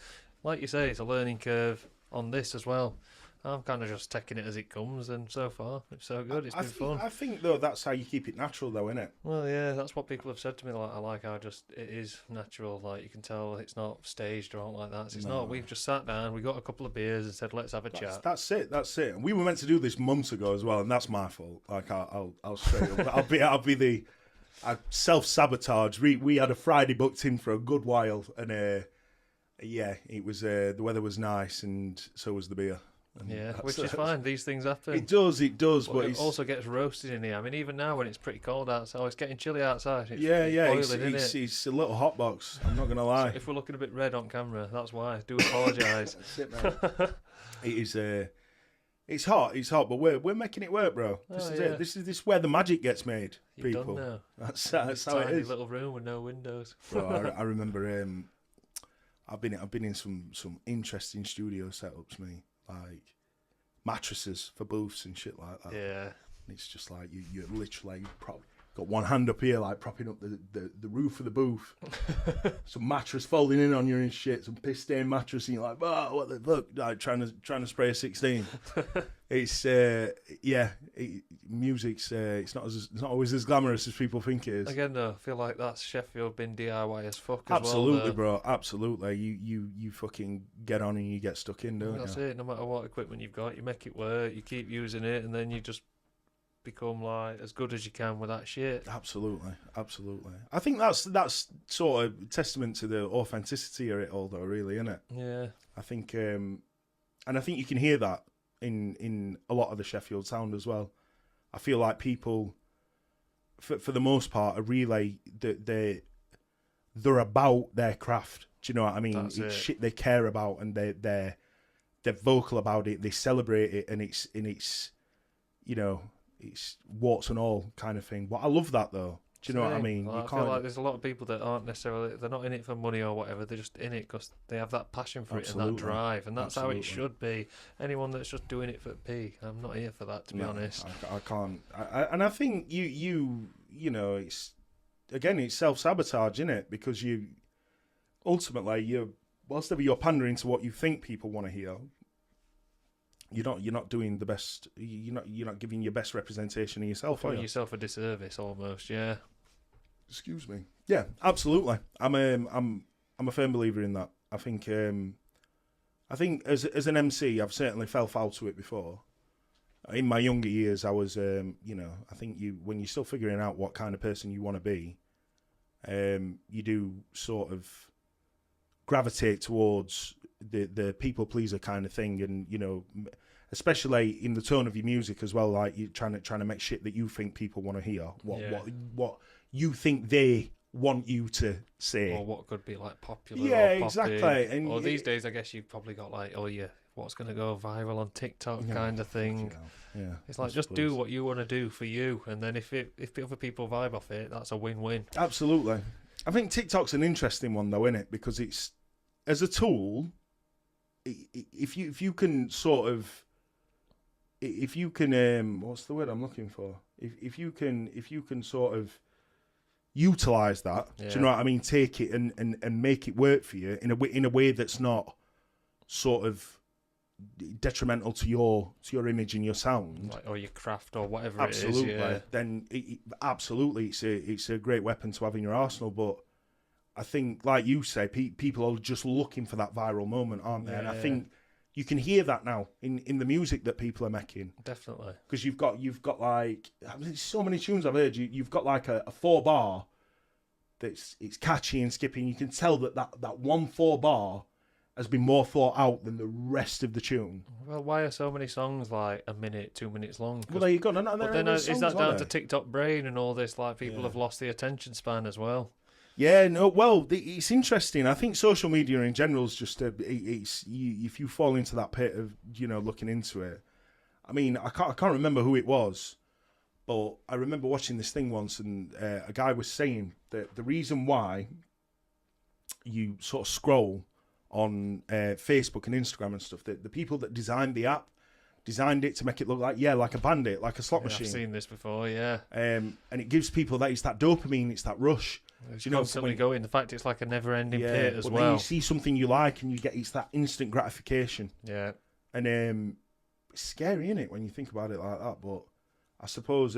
Speaker 1: Like you say, it's a learning curve on this as well. I'm kind of just taking it as it comes, and so far it's so good. It's been fun.
Speaker 2: I think though that's how you keep it natural, though, isn't it?
Speaker 1: Well, yeah, that's what people have said to me. Like, I like how it is natural. Like you can tell it's not staged or anything like that. It's not. We've just sat down, we got a couple of beers, and said, "Let's have a chat."
Speaker 2: That's it. And we were meant to do this months ago as well, and that's my fault. Like I'll straight up. I'll be the self-sabotage. We had a Friday booked in for a good while, and it was the weather was nice, and so was the beer.
Speaker 1: Yeah, which is fine. These things happen.
Speaker 2: It does. But
Speaker 1: it also gets roasted in here. I mean, even now when it's pretty cold outside, it's getting chilly outside. It's boiling,
Speaker 2: it's a little hot box. I'm not going to lie.
Speaker 1: So if we're looking a bit red on camera, that's why. I do apologise.
Speaker 2: That's it, man. It's hot, but we're making it work, bro. This is it. This is where the magic gets made,
Speaker 1: You've
Speaker 2: people.
Speaker 1: done now.
Speaker 2: That's
Speaker 1: how
Speaker 2: it is.
Speaker 1: Tiny little room with no windows.
Speaker 2: Bro, I remember I've been in some interesting studio setups, me, like mattresses for booths and shit like that.
Speaker 1: Yeah.
Speaker 2: And it's just like you're literally got one hand up here, like propping up the roof of the booth. Some mattress folding in on you and shit, some piss stained mattress, and you're like, oh, what the fuck? Like trying to spray a 16. It's music's it's not always as glamorous as people think it is.
Speaker 1: Again, though, I feel like that's Sheffield been DIY as fuck.
Speaker 2: Absolutely,
Speaker 1: as well,
Speaker 2: bro. Absolutely. You fucking get on and you get stuck in, don't you?
Speaker 1: That's it. No matter what equipment you've got, you make it work. You keep using it, and then you just become like as good as you can with that shit.
Speaker 2: Absolutely. I think that's sort of testament to the authenticity of it all, though. Really, isn't it?
Speaker 1: Yeah.
Speaker 2: I think, and I think you can hear that in a lot of the Sheffield sound as well. I feel like people, for the most part, are really they're about their craft. Do you know what I mean?
Speaker 1: That's
Speaker 2: it's
Speaker 1: it.
Speaker 2: shit they care about, and they're vocal about it. They celebrate it, and it's you know, it's warts and all kind of thing. But I love that, though. Do you know what I mean?
Speaker 1: Like, I feel like there's a lot of people that aren't necessarily, they're not in it for money or whatever. They're just in it because they have that passion for it and that drive, and that's how it should be. Anyone that's just doing it for P, I'm not here for that, to be honest.
Speaker 2: I can't. And I think you know, it's self-sabotage, isn't it? Because you ultimately whilst ever you're pandering to what you think people want to hear, you're not doing the best. You're not giving your best representation of yourself.
Speaker 1: Doing yourself a disservice, almost. Yeah.
Speaker 2: Excuse me. Yeah, absolutely. I'm a firm believer in that. I think as an MC, I've certainly fell foul to it before. In my younger years, I was I think when you're still figuring out what kind of person you want to be, you do sort of gravitate towards the people pleaser kind of thing, and especially in the tone of your music as well, like you're trying to make shit that you think people want to hear, what you think they want you to say,
Speaker 1: or what could be like popular.
Speaker 2: Yeah,
Speaker 1: or
Speaker 2: exactly. And
Speaker 1: or these days, I guess you've probably got like, what's going to go viral on TikTok kind of thing.
Speaker 2: Yeah,
Speaker 1: it's like just do what you want to do for you, and then if other people vibe off it, that's a win-win.
Speaker 2: Absolutely. I think TikTok's an interesting one though, isn't it? Because it's, as a tool, if you can sort of, if you can what's the word I'm looking for? If you can sort of utilize that, do you know what I mean? Take it and make it work for you in a way that's not sort of detrimental to your image and your sound,
Speaker 1: or your craft or whatever.
Speaker 2: Absolutely.
Speaker 1: It is. Yeah.
Speaker 2: Then it's a great weapon to have in your arsenal. But I think, like you say, people are just looking for that viral moment, aren't they? And I think you can hear that now in the music that people are making.
Speaker 1: Definitely.
Speaker 2: Because you've got like, there's so many tunes I've heard. You've got like a 4-bar it's catchy and skippy. You can tell that one 4-bar has been more thought out than the rest of the tune.
Speaker 1: Well, why are so many songs like a minute, 2 minutes long?
Speaker 2: Well, there you go.
Speaker 1: But then is that down to TikTok brain and all this? Like people have lost the attention span as well.
Speaker 2: Yeah, no. Well, it's interesting. I think social media in general is just if you fall into that pit of looking into it. I mean, I can't remember who it was, but I remember watching this thing once, and a guy was saying that the reason why you sort of scroll on Facebook and Instagram and stuff, that the people that designed the app designed it to make it look like a bandit, like a slot machine.
Speaker 1: I've seen this before, yeah.
Speaker 2: And it gives people it's that dopamine, it's that rush.
Speaker 1: It's constantly going. The fact it's like a never-ending pit as well.
Speaker 2: Then you see something you like and it's that instant gratification.
Speaker 1: Yeah.
Speaker 2: And it's scary, isn't it, when you think about it like that? But I suppose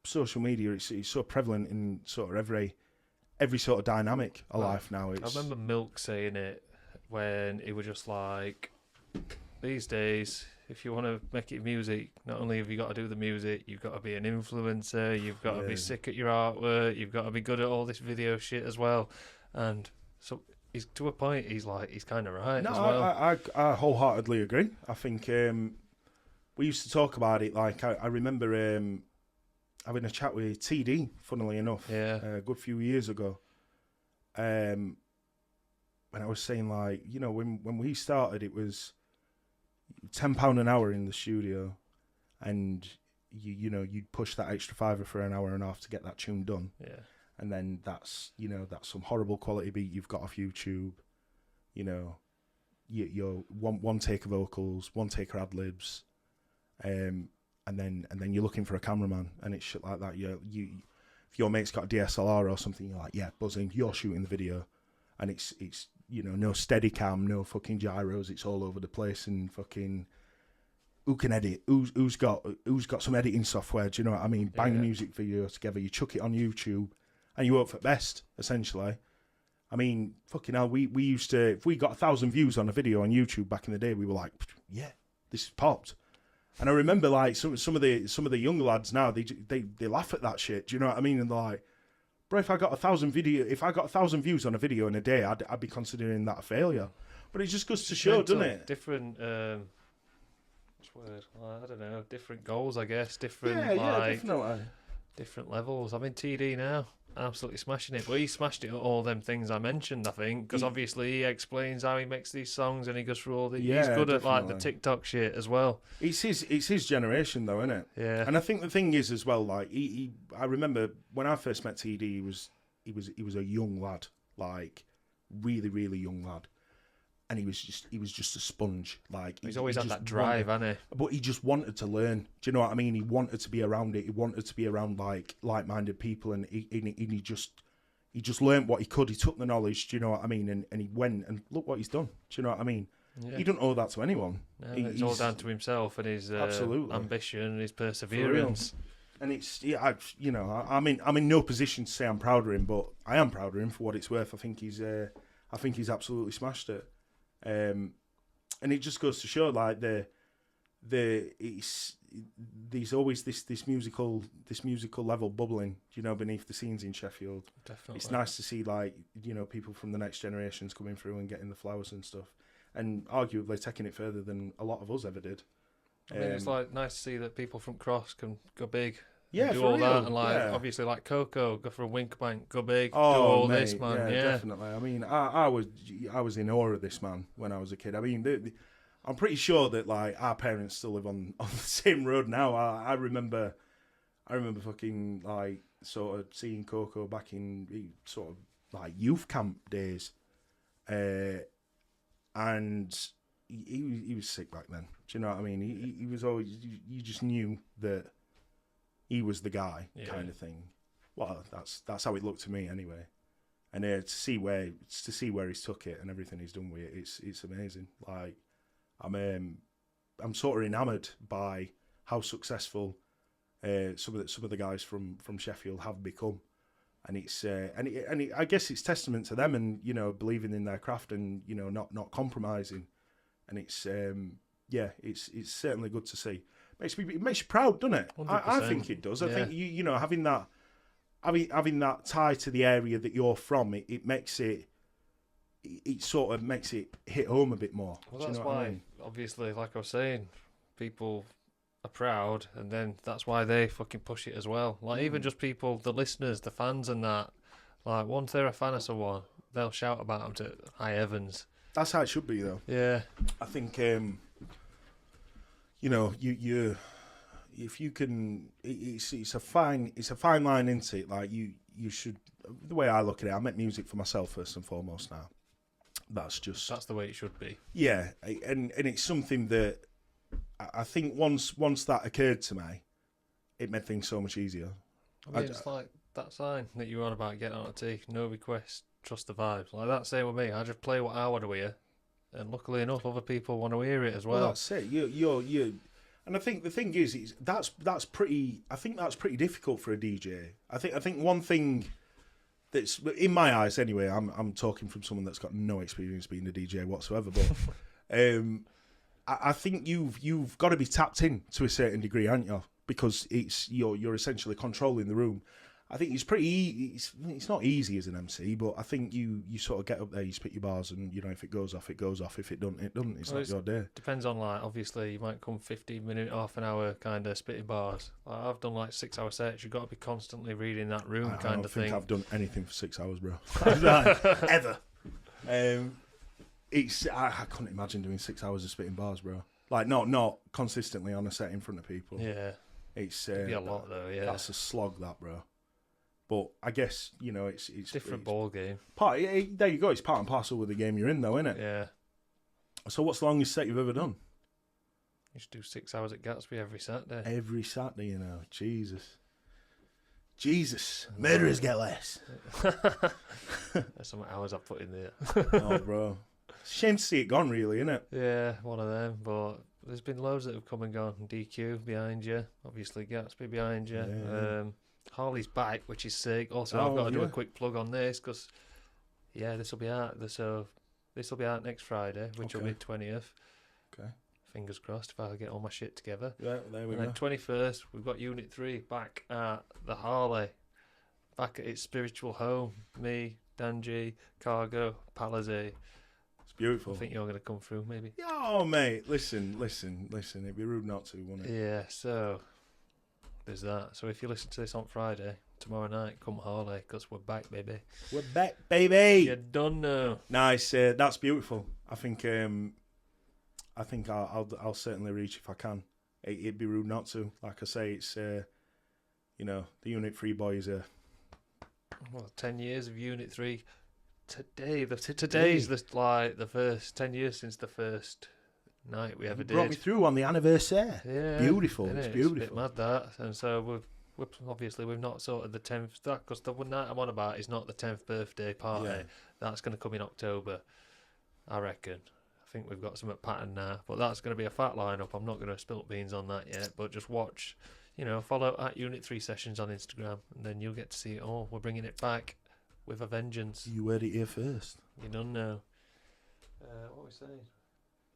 Speaker 2: social media it's so prevalent in sort of every sort of dynamic of life now.
Speaker 1: I remember Milk saying it when it was just like, these days, if you want to make it music, not only have you got to do the music, you've got to be an influencer, you've got to be sick at your artwork, you've got to be good at all this video shit as well. And so he's to a point, he's kind of right as well.
Speaker 2: I wholeheartedly agree. I think we used to talk about it. Like I remember having a chat with TD, funnily enough, a good few years ago. And I was saying, like, when we started, it was, £10 an hour in the studio, and you'd push that extra fiver for an hour and a half to get that tune done.
Speaker 1: Yeah.
Speaker 2: And then that's some horrible quality beat you've got off YouTube. Your one take of vocals, one take of ad libs, and then you're looking for a cameraman, and it's shit like that. If your mate's got a DSLR or something, you're like, yeah, buzzing. You're shooting the video, and it's no steady cam, no fucking gyros. It's all over the place, and fucking who can edit? Who's got some editing software? Do you know what I mean? Bang a music video together. You chuck it on YouTube, and you hope for best, essentially. I mean, fucking hell, we used to, if we got 1,000 views on a video on YouTube back in the day, we were like, yeah, this is popped. And I remember like some of the younger lads now, they laugh at that shit. Do you know what I mean? And they're like, bro, if I got 1,000 views on a video in a day, I'd be considering that a failure. But it just goes to show, doesn't it?
Speaker 1: Different, what's the word? I don't know, different goals, I guess. Different,
Speaker 2: definitely.
Speaker 1: Different levels. I'm in TD now. Absolutely smashing it. But he smashed it at all them things I mentioned, I think, because obviously he explains how he makes these songs and he goes through all the. He's good at like the TikTok shit as well.
Speaker 2: It's his generation though, isn't it?
Speaker 1: Yeah.
Speaker 2: And I think the thing is as well, like I remember when I first met TD, he was a young lad, like really really young lad, and he was just a sponge. Like
Speaker 1: he's always had that drive, hasn't he?
Speaker 2: But he just wanted to learn. Do you know what I mean? He wanted to be around it. He wanted to be around like-minded people, and he just learned what he could. He took the knowledge. Do you know what I mean? And he went and look what he's done. Do you know what I mean? Yeah. He don't owe that to anyone.
Speaker 1: No, it's all down to himself and his ambition and his perseverance.
Speaker 2: And it's I'm in no position to say I'm proud of him, but I am proud of him for what it's worth. I think he's absolutely smashed it. And it just goes to show, like there's always this musical level bubbling, beneath the scenes in Sheffield.
Speaker 1: Definitely,
Speaker 2: it's nice to see people from the next generations coming through and getting the flowers and stuff, and arguably taking it further than a lot of us ever did.
Speaker 1: I mean, it's like nice to see that people from Cross can go big.
Speaker 2: Yeah,
Speaker 1: do
Speaker 2: for
Speaker 1: all
Speaker 2: real.
Speaker 1: that, and obviously like Coco, go from Winkbank, go big,
Speaker 2: oh,
Speaker 1: do all
Speaker 2: mate,
Speaker 1: this, man. Yeah,
Speaker 2: definitely. I mean, I was in awe of this man when I was a kid. I mean, I'm pretty sure that like our parents still live on the same road now. I remember fucking like sort of seeing Coco back in sort of like youth camp days, and he was sick back then. Do you know what I mean? He was always, you just knew that he was the guy, kind of thing. Well, that's how it looked to me anyway. And to see where he's took it and everything he's done with it, it's amazing. Like I'm sort of enamoured by how successful some of the guys from Sheffield have become, and it's I guess it's testament to them and believing in their craft and not compromising, and it's it's certainly good to see. It makes you proud, doesn't it? I think it does. I think having that tie to the area that you're from, it makes it sort of makes it hit home a bit more.
Speaker 1: Well, that's why, obviously, like I was saying, people are proud, and then that's why they fucking push it as well. Like even just people, the listeners, the fans, and that. Like once they're a fan of someone, they'll shout about them to high heavens.
Speaker 2: That's how it should be, though.
Speaker 1: Yeah,
Speaker 2: I think. You if you can, it's a fine line, isn't it? Like you should. The way I look at it, I make music for myself first and foremost. Now, that's the way it should be. Yeah, and it's something that I think once that occurred to me, it made things so much easier.
Speaker 1: I mean, it's like that sign that you were on about getting on a tee. No requests, trust the vibes. Like that same with me. I just play what I want to hear. And luckily enough, other people want to hear it as well.
Speaker 2: That's it. You, and I think the thing is that's pretty. I think that's pretty difficult for a DJ. I think one thing that's in my eyes anyway. I'm talking from someone that's got no experience being a DJ whatsoever. But I think you've got to be tapped in to a certain degree, aren't you? Because you're essentially controlling the room. I think it's pretty. It's not easy as an MC, but I think you sort of get up there, you spit your bars, and if it goes off, it goes off. If it doesn't, it doesn't. It's not your day.
Speaker 1: Depends on obviously you might come 15 minute, half an hour kind of spitting bars. I've done 6 hour sets. You've got to be constantly reading that room kind of thing.
Speaker 2: I don't think I've done anything for 6 hours, bro. Ever. I couldn't imagine doing 6 hours of spitting bars, bro. Like not consistently on a set in front of people.
Speaker 1: Yeah.
Speaker 2: It's
Speaker 1: Be a lot though, yeah.
Speaker 2: That's a slog, that, bro. But I guess it's
Speaker 1: different ball game.
Speaker 2: There you go. It's part and parcel with the game you're in, though, isn't it?
Speaker 1: Yeah.
Speaker 2: So what's the longest set you've ever done?
Speaker 1: I used to do 6 hours at Gatsby every Saturday.
Speaker 2: Every Saturday, Jesus. Murderers get less.
Speaker 1: There's some hours I put in there.
Speaker 2: Oh, bro. Shame to see it gone, really, isn't it?
Speaker 1: Yeah, one of them. But there's been loads that have come and gone. DQ behind you. Obviously, Gatsby behind you.
Speaker 2: Yeah.
Speaker 1: Harley's back, which is sick. Also, I've got to do a quick plug on this because, this will be out. So this will be out next Friday, which will be 20th.
Speaker 2: Okay.
Speaker 1: Fingers crossed if I get all my shit together.
Speaker 2: Yeah, there we go.
Speaker 1: And then 21st, we've got Unit 3 back at the Harley. Back at its spiritual home. Me, Danji, Cargo, Palazzi.
Speaker 2: It's beautiful.
Speaker 1: I think you're going to come through, maybe.
Speaker 2: Oh, mate. Listen. It'd be rude not to, wouldn't it?
Speaker 1: Yeah, so there's that. So if you listen to this on Friday, tomorrow night, come Harley, because we're back, baby.
Speaker 2: We're back, baby.
Speaker 1: You done know.
Speaker 2: Nice. That's beautiful. I think I'll certainly reach if I can. It'd be rude not to. Like I say, it's the Unit 3 boys are.
Speaker 1: 10 years of Unit 3. Today's the first 10 years since the first night we ever did.
Speaker 2: Brought me through on the anniversary.
Speaker 1: Yeah,
Speaker 2: beautiful. It's beautiful.
Speaker 1: It's a bit mad that, and so we've not sorted the 10th. That because the one night I'm on about is not the 10th birthday party.
Speaker 2: Yeah.
Speaker 1: That's going to come in October, I reckon. I think we've got some at pattern now, but that's going to be a fat lineup. I'm not going to spill beans on that yet, but just watch. Follow at Unit 3 Sessions on Instagram, and then you'll get to see it all. We're bringing it back with a vengeance.
Speaker 2: You heard it here first.
Speaker 1: You don't know. What are we saying?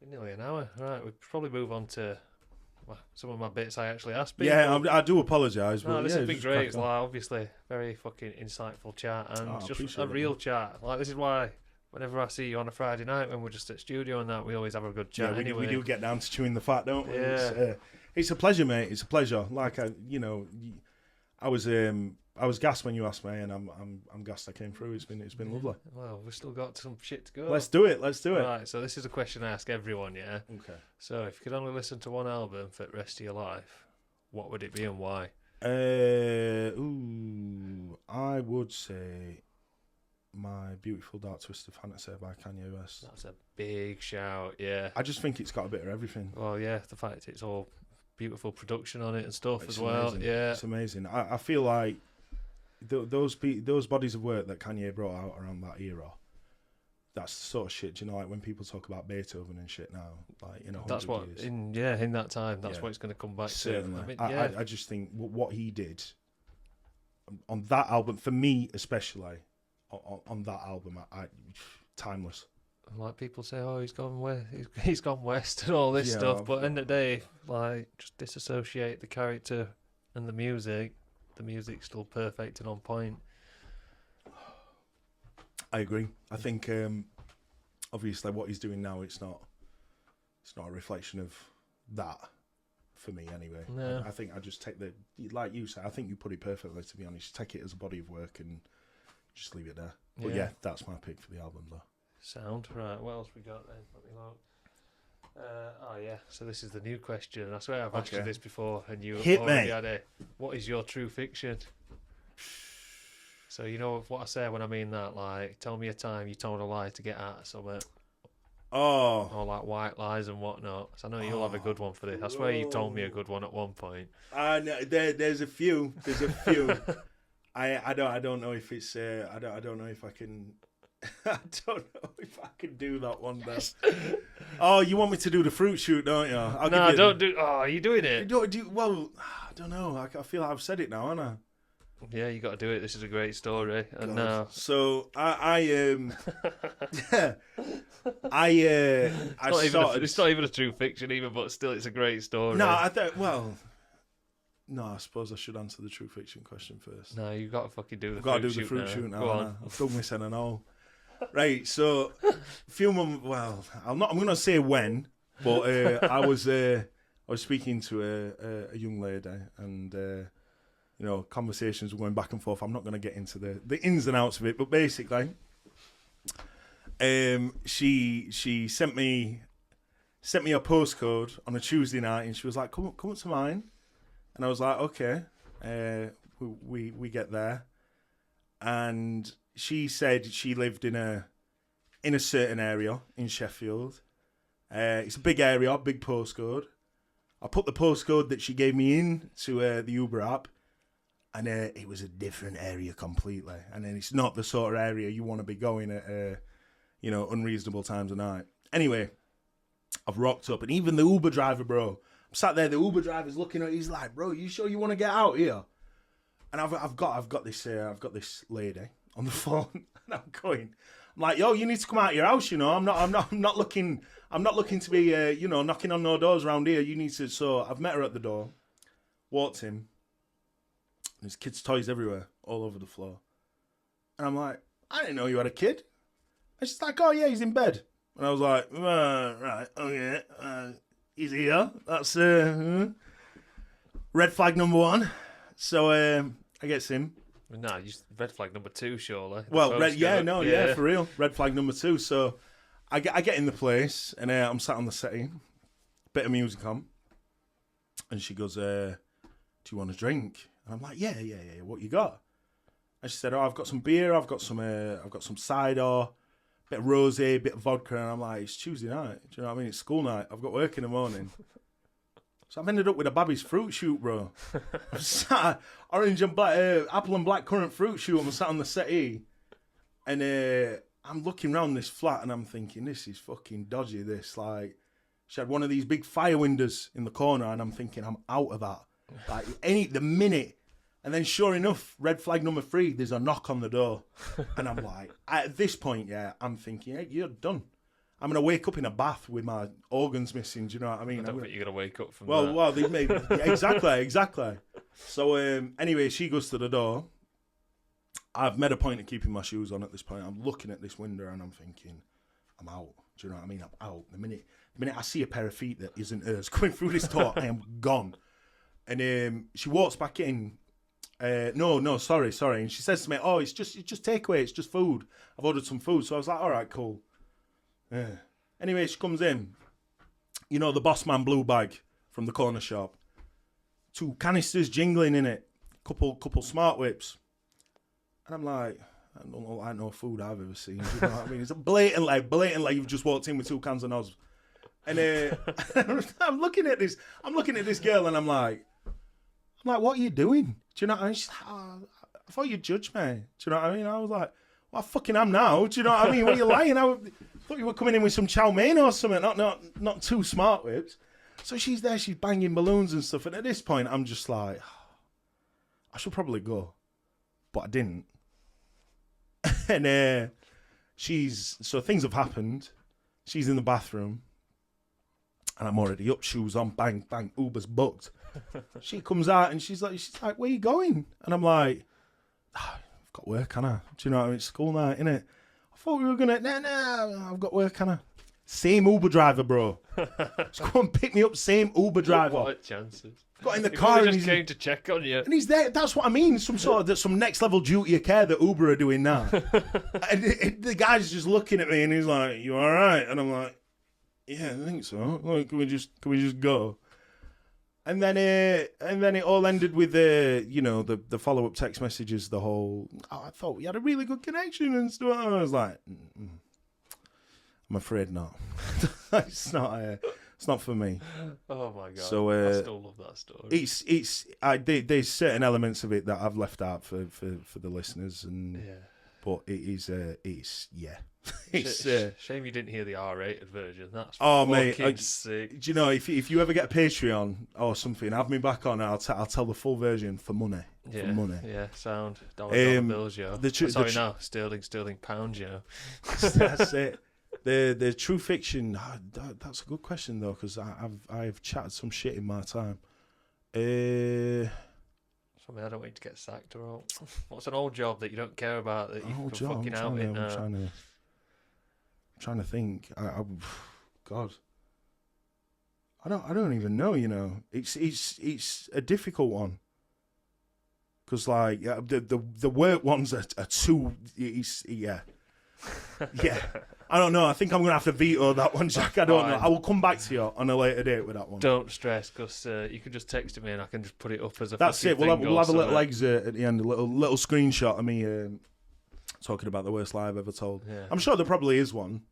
Speaker 1: Been nearly an hour. Right, we'll probably move on to some of my bits I actually asked people.
Speaker 2: Yeah, I do apologise.
Speaker 1: No, this has been great. It's
Speaker 2: Like,
Speaker 1: obviously very fucking insightful chat and just a real
Speaker 2: it,
Speaker 1: chat. Like, this is why whenever I see you on a Friday night when we're just at studio and that, we always have a good chat.
Speaker 2: Yeah, we do get down to chewing the fat, don't we?
Speaker 1: Yeah.
Speaker 2: It's a pleasure, mate. It's a pleasure. Like I was gassed when you asked me, and I'm gassed I came through. It's been lovely.
Speaker 1: Well, we've still got some shit to go.
Speaker 2: Let's do it.
Speaker 1: Right, so this is a question I ask everyone, yeah?
Speaker 2: Okay.
Speaker 1: So if you could only listen to one album for the rest of your life, what would it be and why?
Speaker 2: I would say My Beautiful Dark Twisted Fantasy by Kanye West.
Speaker 1: That's a big shout, yeah.
Speaker 2: I just think it's got a bit of everything.
Speaker 1: Well, yeah, the fact it's all beautiful production on it and stuff
Speaker 2: It's
Speaker 1: as well.
Speaker 2: amazing.
Speaker 1: Yeah,
Speaker 2: It's amazing. I feel like those bodies of work that Kanye brought out around that era, that's the sort of shit. You know, like when people talk about Beethoven and shit now, like
Speaker 1: that's what
Speaker 2: years.
Speaker 1: in that time. That's what it's going to come back
Speaker 2: Certainly.
Speaker 1: to. I mean,
Speaker 2: I just think what he did on that album, for me especially, on that album, I timeless.
Speaker 1: Like people say, oh, he's gone west, he's gone west and all this stuff. But end of the day, like, just disassociate the character and the music. The music's still perfect and on point.
Speaker 2: I agree. I think obviously what he's doing now, it's not a reflection of that for me anyway.
Speaker 1: No.
Speaker 2: I think I just take like you said, I think you put it perfectly, to be honest. Take it as a body of work and just leave it there. But yeah, that's my pick for the album though.
Speaker 1: Sound. Right, what else we got then? Let me look. So this is the new question. I swear I've asked you this before and you already had it. What is your true fiction? So you know what I say when I mean that, like, tell me a time you told a lie to get out of something.
Speaker 2: Oh.
Speaker 1: Or like white lies and whatnot. So I know you'll have a good one for this. I swear you told me a good one at one point.
Speaker 2: There's a few. I don't know if it's I don't know if I can I don't know if I can do that one though. Oh, you want me to do the fruit shoot, don't you?
Speaker 1: Don't do. Oh, are you doing it?
Speaker 2: Well, I don't know. I feel like I've said it now, haven't I?
Speaker 1: Yeah, you got to do it. This is a great story. And now,
Speaker 2: so
Speaker 1: it's not even a true fiction, even, but still, it's a great story.
Speaker 2: No, I suppose I should answer the true fiction question first.
Speaker 1: No, you got to fucking do the.
Speaker 2: Got to do
Speaker 1: the
Speaker 2: fruit shoot now.
Speaker 1: Go on.
Speaker 2: I've done this and all. Right, so I'm going to say when, but I was speaking to a young lady, and conversations were going back and forth. I'm not going to get into the ins and outs of it, but basically, she sent me sent me a postcode on a Tuesday night, and she was like, "Come up to mine," and I was like, "Okay." We get there, and she said she lived in a certain area in Sheffield. It's a big area, big postcode. I put the postcode that she gave me in to the Uber app, and it was a different area completely. And then it's not the sort of area you want to be going at, unreasonable times of night. Anyway, I've rocked up, and even the Uber driver, bro, I'm sat there. The Uber driver's looking at. He's like, "Bro, you sure you want to get out here?" And I've got this lady on the phone, and I'm like, "Yo, you need to come out of your house. I'm not looking to be knocking on no doors around here. You need to." So I've met her at the door, walked in, and there's kids' toys everywhere, all over the floor. And I'm like, "I didn't know you had a kid." And she's like, "Oh yeah, he's in bed." And I was like, "Right, okay, he's here. That's red flag number 1." So I guess him.
Speaker 1: No, red flag number 2, surely.
Speaker 2: Well, for real. Red flag number 2. So I get in the place, and I'm sat on the settee, bit of music on, and she goes, "Do you want a drink?" And I'm like, "Yeah. What you got?" And she said, "Oh, I've got some beer. I've got some cider, bit of rosé, bit of vodka." And I'm like, "It's Tuesday night. Do you know what I mean? It's school night. I've got work in the morning." So I've ended up with a Babby's fruit shoot, bro. I'm sat orange and black, apple and black currant fruit shoot. I'm sat on the settee, and I'm looking around this flat, and I'm thinking, this is fucking dodgy. This, like, she had one of these big fire windows in the corner, and I'm thinking, I'm out of that. Like, the minute. And then sure enough, red flag number 3, there's a knock on the door, and I'm like, at this point, I'm thinking, hey, you're done. I'm going to wake up in a bath with my organs missing. Do you know what I mean?
Speaker 1: I don't think you're going to wake up from
Speaker 2: that.
Speaker 1: Well,
Speaker 2: they made exactly. So anyway, she goes to the door. I've made a point of keeping my shoes on at this point. I'm looking at this window and I'm thinking, I'm out. Do you know what I mean? I'm out. The minute I see a pair of feet that isn't hers coming through this door, I am gone. And she walks back in. No, sorry. And she says to me, "Oh, it's just takeaway. It's just food. I've ordered some food." So I was like, "All right, cool." Anyway, she comes in. The Boss Man blue bag from the corner shop. 2 canisters jingling in it. Couple smart whips. And I'm like, I don't know, no food I've ever seen. Do you know what I mean? It's blatantly you've just walked in with 2 cans of Oz. And I'm looking at this girl, and I'm like, "What are you doing?" Do you know what I mean? She's like, "I thought you'd judge me." Do you know what I mean? I was like, "Well, I fucking am now." Do you know what I mean? What are you lying? I thought you were coming in with some chow mein or something, not 2 smart whips. So she's there, she's banging balloons and stuff. And at this point, I'm just like, I should probably go. But I didn't. And so things have happened. She's in the bathroom. And I'm already up, shoes on, bang, bang, Uber's booked. She comes out and she's like, "Where you going?" And I'm like, "I've got work, Hannah. Do you know what I mean? It's school night, innit? I thought we were going to, no, I've got work, Hannah." Same Uber driver, bro. Just go and pick me up, same Uber driver.
Speaker 1: What chances?
Speaker 2: Got in the car and
Speaker 1: just came to check on you.
Speaker 2: And he's there. That's what I mean. Some next level duty of care that Uber are doing now. And the guy's just looking at me and he's like, "You all right?" And I'm like, "Yeah, I think so. Like, can we just go?" And then it all ended with the follow up text messages. The whole, "I thought we had a really good connection and stuff." And I was like, "I'm afraid not. It's not for me."
Speaker 1: Oh my god!
Speaker 2: So
Speaker 1: I still love that story.
Speaker 2: There's certain elements of it that I've left out for the listeners, and but it's
Speaker 1: shame you didn't hear the R-rated version. That's
Speaker 2: mate,
Speaker 1: sick.
Speaker 2: Do you know if you ever get a Patreon or something, have me back on. I'll tell the full version for money.
Speaker 1: Yeah,
Speaker 2: for money.
Speaker 1: Yeah, sound dollar bills, yo. Sterling pounds, yo.
Speaker 2: That's it. The true fiction. That's a good question though, because I've chatted some shit in my time.
Speaker 1: I don't want you to get sacked or what's an old job that you don't care about that you can fucking out in now?
Speaker 2: I'm trying to think. God, I don't even know. It's a difficult one because like the work ones are too. Yeah. I don't know. I think I'm going to have to veto that one, Jack. I don't know. I will come back to you on a later date with that one.
Speaker 1: Don't stress, because you can just text it me and I can just put it up as a
Speaker 2: That's it.
Speaker 1: thing
Speaker 2: We'll have a little
Speaker 1: something.
Speaker 2: excerpt at the end, a little screenshot of me talking about the worst lie I've ever told.
Speaker 1: Yeah.
Speaker 2: I'm sure there probably is one.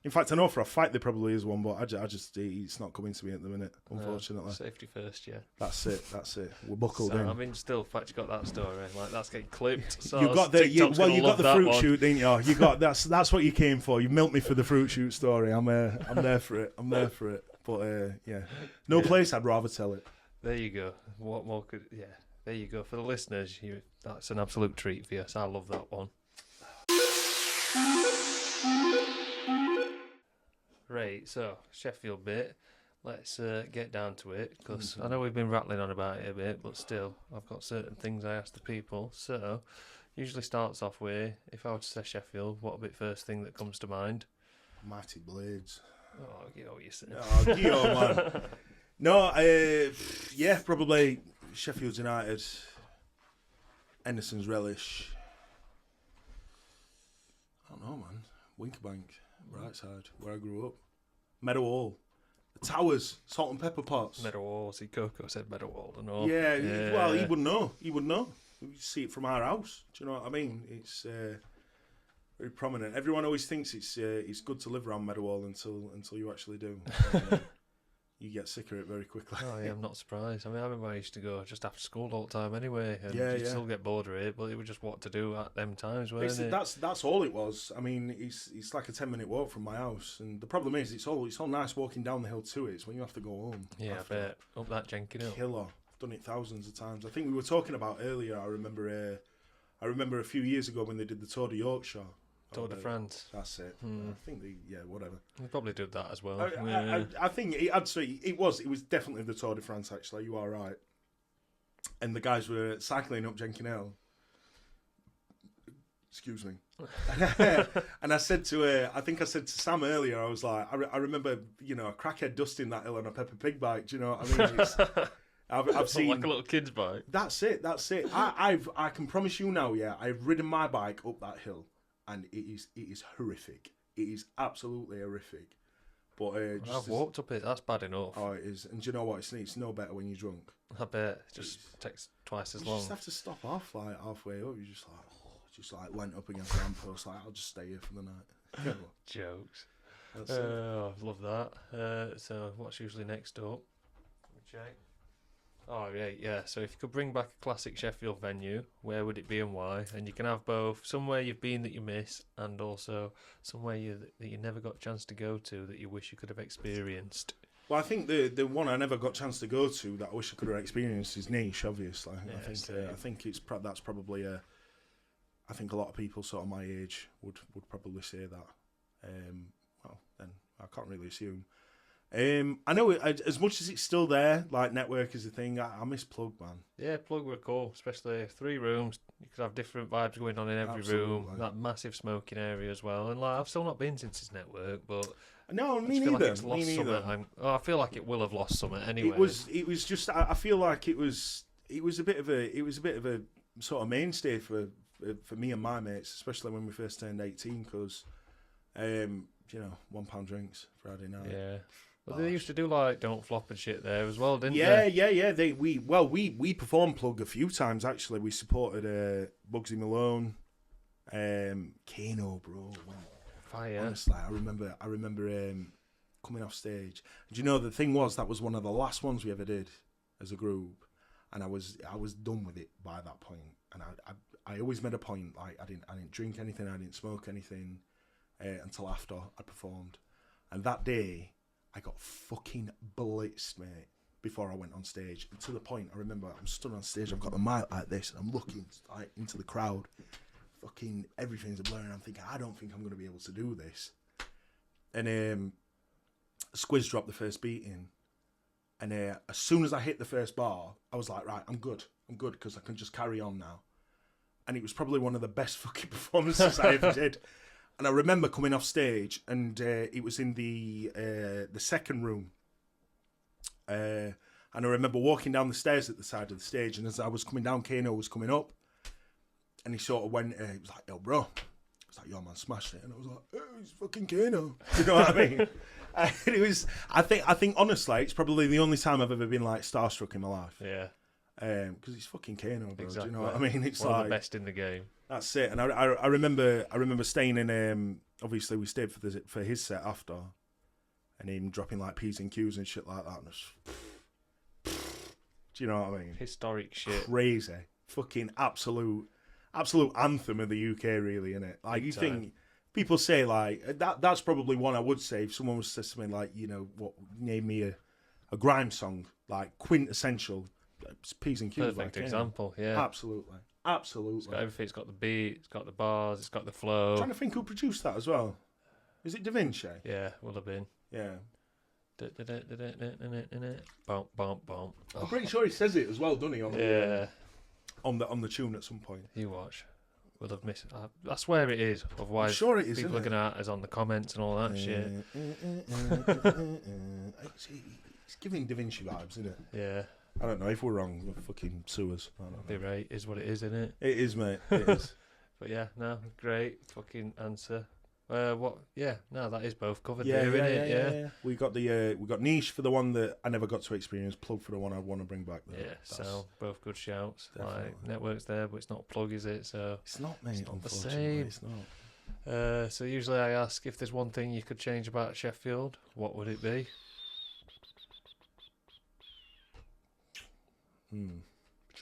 Speaker 2: In fact, I know for a fact there probably is one, but I just it's not coming to me at the minute, unfortunately.
Speaker 1: Safety first, yeah.
Speaker 2: That's it. We're buckled in.
Speaker 1: I mean, still, fact you got that story. Like, that's getting clipped. So
Speaker 2: You got the you got the fruit
Speaker 1: one.
Speaker 2: shoot, didn't you? You got that's what you came for. You milked me for the fruit shoot story. I'm there for it. I'm there for it. But yeah, no place I'd rather tell it.
Speaker 1: There you go. What more could? Yeah, there you go. For the listeners, that's an absolute treat for you. So I love that one. Right, so Sheffield bit. Let's get down to it, because I know we've been rattling on about it a bit, but still, I've got certain things I ask the people. So, usually starts off with, if I were to say Sheffield, what would be the first thing that comes to mind?
Speaker 2: Mighty Blades.
Speaker 1: Oh, Gio, you said.
Speaker 2: Oh, Gio, man. No, yeah, probably Sheffield United. Henderson's Relish. I don't know, man. Winkerbank, right side, where I grew up. Meadow Hall. The Towers, salt and pepper pots.
Speaker 1: Meadow Hall, see, Coco said Meadow Hall, and all.
Speaker 2: Yeah, well, he would know. He would know. We see it from our house. Do you know what I mean? It's very prominent. Everyone always thinks it's good to live around Meadow Hall until you actually do. You get sick of it very quickly.
Speaker 1: Oh yeah, I'm not surprised. I mean, I remember I used to go just after school all the time anyway, and
Speaker 2: Yeah,
Speaker 1: you'd
Speaker 2: yeah.
Speaker 1: still get bored of it, but it was just what to do at them times, weren't it?
Speaker 2: That's all it was. I mean, it's like a 10-minute walk from my house, and the problem is it's all nice walking down the hill to it. It's when you have to go home.
Speaker 1: Yeah, I bet. Up that Jenkins Hill.
Speaker 2: Killer. I've done it thousands of times. I think we were talking about earlier. I remember a few years ago when they did the Tour de Yorkshire.
Speaker 1: Tour de France.
Speaker 2: That's it. I think whatever.
Speaker 1: We probably did that as well.
Speaker 2: I think it was definitely the Tour de France. Actually, you are right. And the guys were cycling up Jenkins Hill. Excuse me. And I said to I said to Sam earlier, I was like, I remember, a crackhead dusting that hill on a Peppa Pig bike. Do you know what I mean? I've seen
Speaker 1: like a little kid's bike.
Speaker 2: That's it. I can promise you now. Yeah, I've ridden my bike up that hill. And it is horrific. It is absolutely horrific. But
Speaker 1: I've walked up it. That's bad enough.
Speaker 2: Oh, it is. And do you know what? It's no better when you're drunk.
Speaker 1: I bet. It just takes twice as long.
Speaker 2: You just have to stop off like halfway up. You're just like leant up against the lamppost. Like, I'll just stay here for the night.
Speaker 1: Jokes.
Speaker 2: That's it.
Speaker 1: I love that. So what's usually next up? Let me check. Oh, yeah. So if you could bring back a classic Sheffield venue, where would it be and why? And you can have both somewhere you've been that you miss, and also somewhere that you never got a chance to go to that you wish you could have experienced.
Speaker 2: Well, I think the one I never got a chance to go to that I wish I could have experienced is Niche, obviously.
Speaker 1: Yeah,
Speaker 2: I think that's probably I think a lot of people sort of my age would probably say that. Well, then I can't really assume. I know as much as it's still there, like Network is a thing, I miss Plug, man.
Speaker 1: Yeah, Plug were cool, especially 3 rooms. You could have different vibes going on in every room. That massive smoking area as well. And like, I've still not been since it's Network, but
Speaker 2: no, me
Speaker 1: neither.
Speaker 2: neither.
Speaker 1: Like it's lost something. I feel like it will have lost something anyway.
Speaker 2: It was just. I feel like it was a bit of a sort of mainstay for me and my mates, especially when we first turned 18, because £1 drinks Friday night.
Speaker 1: Yeah. But they used to do like Don't Flop and shit there as well, didn't they?
Speaker 2: Yeah. We performed Plug a few times actually. We supported Bugsy Malone, Kano, bro.
Speaker 1: Fire.
Speaker 2: Honestly, I remember coming off stage. And you know the thing was that was one of the last ones we ever did as a group, and I was done with it by that point. And I always made a point like I didn't drink anything, I didn't smoke anything until after I performed. And that day, I got fucking blitzed, mate, before I went on stage. And to the point, I remember I'm stood on stage, I've got the mic like this, and I'm looking like into the crowd. Fucking everything's a blur, and I'm thinking, I don't think I'm going to be able to do this. And Squiz dropped the first beat in. And as soon as I hit the first bar, I was like, right, I'm good, because I can just carry on now. And it was probably one of the best fucking performances I ever did. And I remember coming off stage, and it was in the second room. And I remember walking down the stairs at the side of the stage, and as I was coming down, Kano was coming up, and he sort of went, he was like, "Yo, bro," I was like, yo, man, smashed it. And I was like, oh, it's fucking Kano. You know what I mean? And it was, I think, honestly, it's probably the only time I've ever been, like, starstruck in my life.
Speaker 1: Yeah.
Speaker 2: Because it's fucking Kano, bro.
Speaker 1: Exactly.
Speaker 2: Do you know what I mean? It's
Speaker 1: one
Speaker 2: like
Speaker 1: of the best in the game.
Speaker 2: That's it. And I remember staying in. Obviously, we stayed for his set after, and him dropping like P's and Q's and shit like that. And do you know what I mean?
Speaker 1: Historic shit.
Speaker 2: Crazy, fucking absolute anthem of the UK, really, isn't it? Like, you think people say like that? That's probably one I would say if someone was to say like, you know, what, name me a grime song, like quintessential. It's P's and Q's.
Speaker 1: Perfect example. Yeah.
Speaker 2: Absolutely.
Speaker 1: It's got everything. It's got the beat. It's got the bars. It's got the flow.
Speaker 2: I'm trying to think who produced that as well. Is it Da Vinci?
Speaker 1: Yeah, will have been.
Speaker 2: Yeah.
Speaker 1: Bump, bump, bump.
Speaker 2: I'm pretty sure he says it as well, doesn't he? On the tune at some point.
Speaker 1: You watch. We'll have missed. I swear it is. Otherwise,
Speaker 2: I'm sure it is.
Speaker 1: People are going to at us on the comments and all that shit.
Speaker 2: It's giving Da Vinci vibes, isn't it?
Speaker 1: Yeah.
Speaker 2: I don't know if we're wrong. We're fucking sewers. I don't know.
Speaker 1: Be right. Is what it is, isn't it?
Speaker 2: It is, mate. It is.
Speaker 1: But yeah, no, great fucking answer. What? Yeah, no, that is both covered
Speaker 2: Yeah,
Speaker 1: there, innit?
Speaker 2: yeah. We got niche for the one that I never got to experience. Plug for the one I want to bring back. Though.
Speaker 1: Yeah, so both good shouts.
Speaker 2: Definitely.
Speaker 1: Like network's there, but it's not a plug, is it? So
Speaker 2: it's not, mate.
Speaker 1: It's not the
Speaker 2: unfortunately.
Speaker 1: same.
Speaker 2: It's not.
Speaker 1: So usually I ask if there's one thing you could change about Sheffield, what would it be? I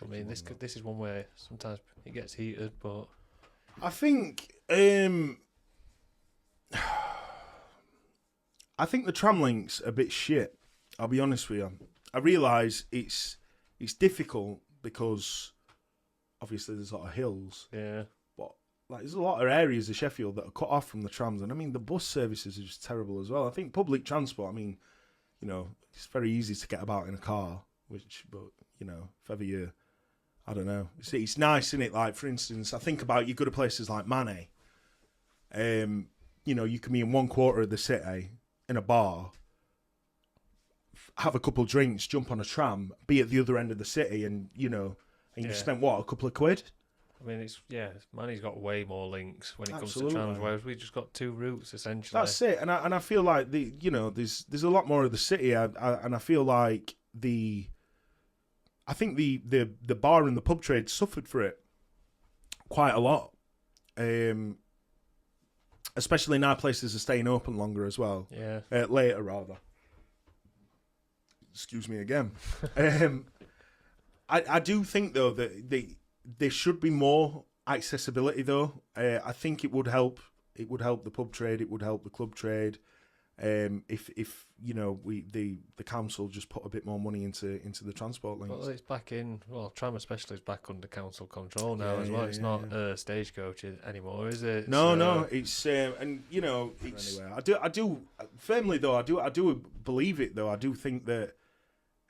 Speaker 1: mean, this is one where sometimes it gets heated, but
Speaker 2: I think the tram link's a bit shit. I'll be honest with you. I realise it's difficult because obviously there's a lot of hills.
Speaker 1: yeah,
Speaker 2: But like, there's a lot of areas of Sheffield that are cut off from the trams, and I mean the bus services are just terrible as well. I think public transport. I mean, you know, it's very easy to get about in a car, but you know, if ever you, I don't know, it's nice, isn't it? Like, for instance, I think about you go to places like Manny. You know, you can be in one quarter of the city in a bar, have a couple of drinks, jump on a tram, be at the other end of the city, and you know, and you spent what, a couple of quid.
Speaker 1: I mean, Manny's got way more links when it comes
Speaker 2: Absolutely.
Speaker 1: to trams, whereas we just got two routes essentially.
Speaker 2: That's it, and I feel like there's a lot more of the city, and I feel like I think the bar and the pub trade suffered for it quite a lot, especially now places are staying open longer as well.
Speaker 1: Yeah,
Speaker 2: later rather. Excuse me again. I do think though that there should be more accessibility though. I think it would help. It would help the pub trade. It would help the club trade. If you know the council just put a bit more money into the transport links.
Speaker 1: well, it's back in. Well, tram especially is back under council control now as well. It's not stagecoach anymore, is it?
Speaker 2: No. It's and you know it's. Anyway, I do firmly though. I do believe it though. I do think that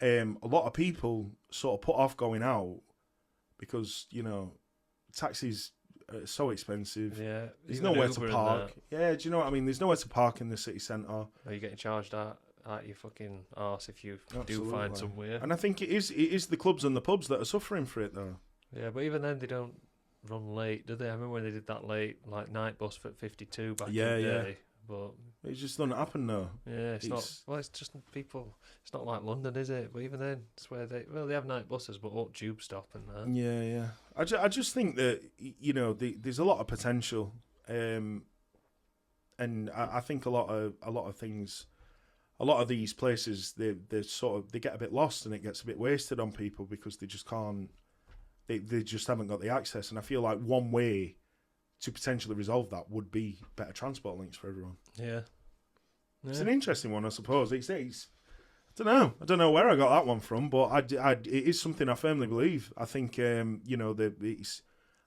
Speaker 2: a lot of people sort of put off going out because you know taxis are so expensive.
Speaker 1: Yeah,
Speaker 2: there's
Speaker 1: even
Speaker 2: nowhere to
Speaker 1: Uber and
Speaker 2: park. Yeah, do you know what I mean? There's nowhere to park in the city centre.
Speaker 1: Are you getting charged at your fucking arse if you do
Speaker 2: Absolutely.
Speaker 1: find somewhere?
Speaker 2: And I think it is the clubs and the pubs that are suffering for it though.
Speaker 1: Yeah, but even then they don't run late, do they? I remember when they did that late like night bus for 52 back in the day. But
Speaker 2: it just doesn't happen though.
Speaker 1: yeah, it's not. Well, it's just people. It's not like London, is it? But even then, it's where they have night buses, but all tube stop and that.
Speaker 2: Yeah. I just think that you know there's a lot of potential, and I think a lot of things, a lot of these places they get a bit lost and it gets a bit wasted on people because they just can't. They just haven't got the access, and I feel like one way to potentially resolve that would be better transport links for everyone.
Speaker 1: Yeah.
Speaker 2: It's an interesting one, I suppose. It's I don't know where I got that one from, but it is something I firmly believe. I think you know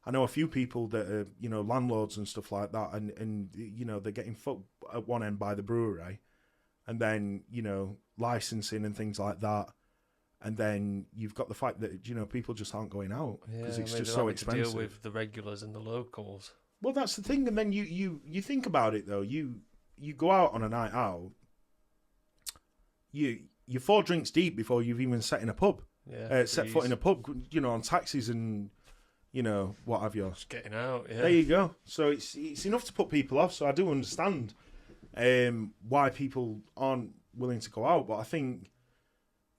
Speaker 2: I know a few people that are you know landlords and stuff like that, and you know they're getting fucked at one end by the brewery, and then you know licensing and things like that. And then you've got the fact that you know people just aren't going out because it's just so expensive.
Speaker 1: To deal with the regulars and the locals.
Speaker 2: Well, that's the thing. And then you think about it though. You go out on a night out. You're 4 drinks deep before you've even set in a pub.
Speaker 1: Yeah,
Speaker 2: set foot in a pub. You know, on taxis and what have you.
Speaker 1: Just getting out, yeah.
Speaker 2: There you go. So it's enough to put people off. So I do understand why people aren't willing to go out. But I think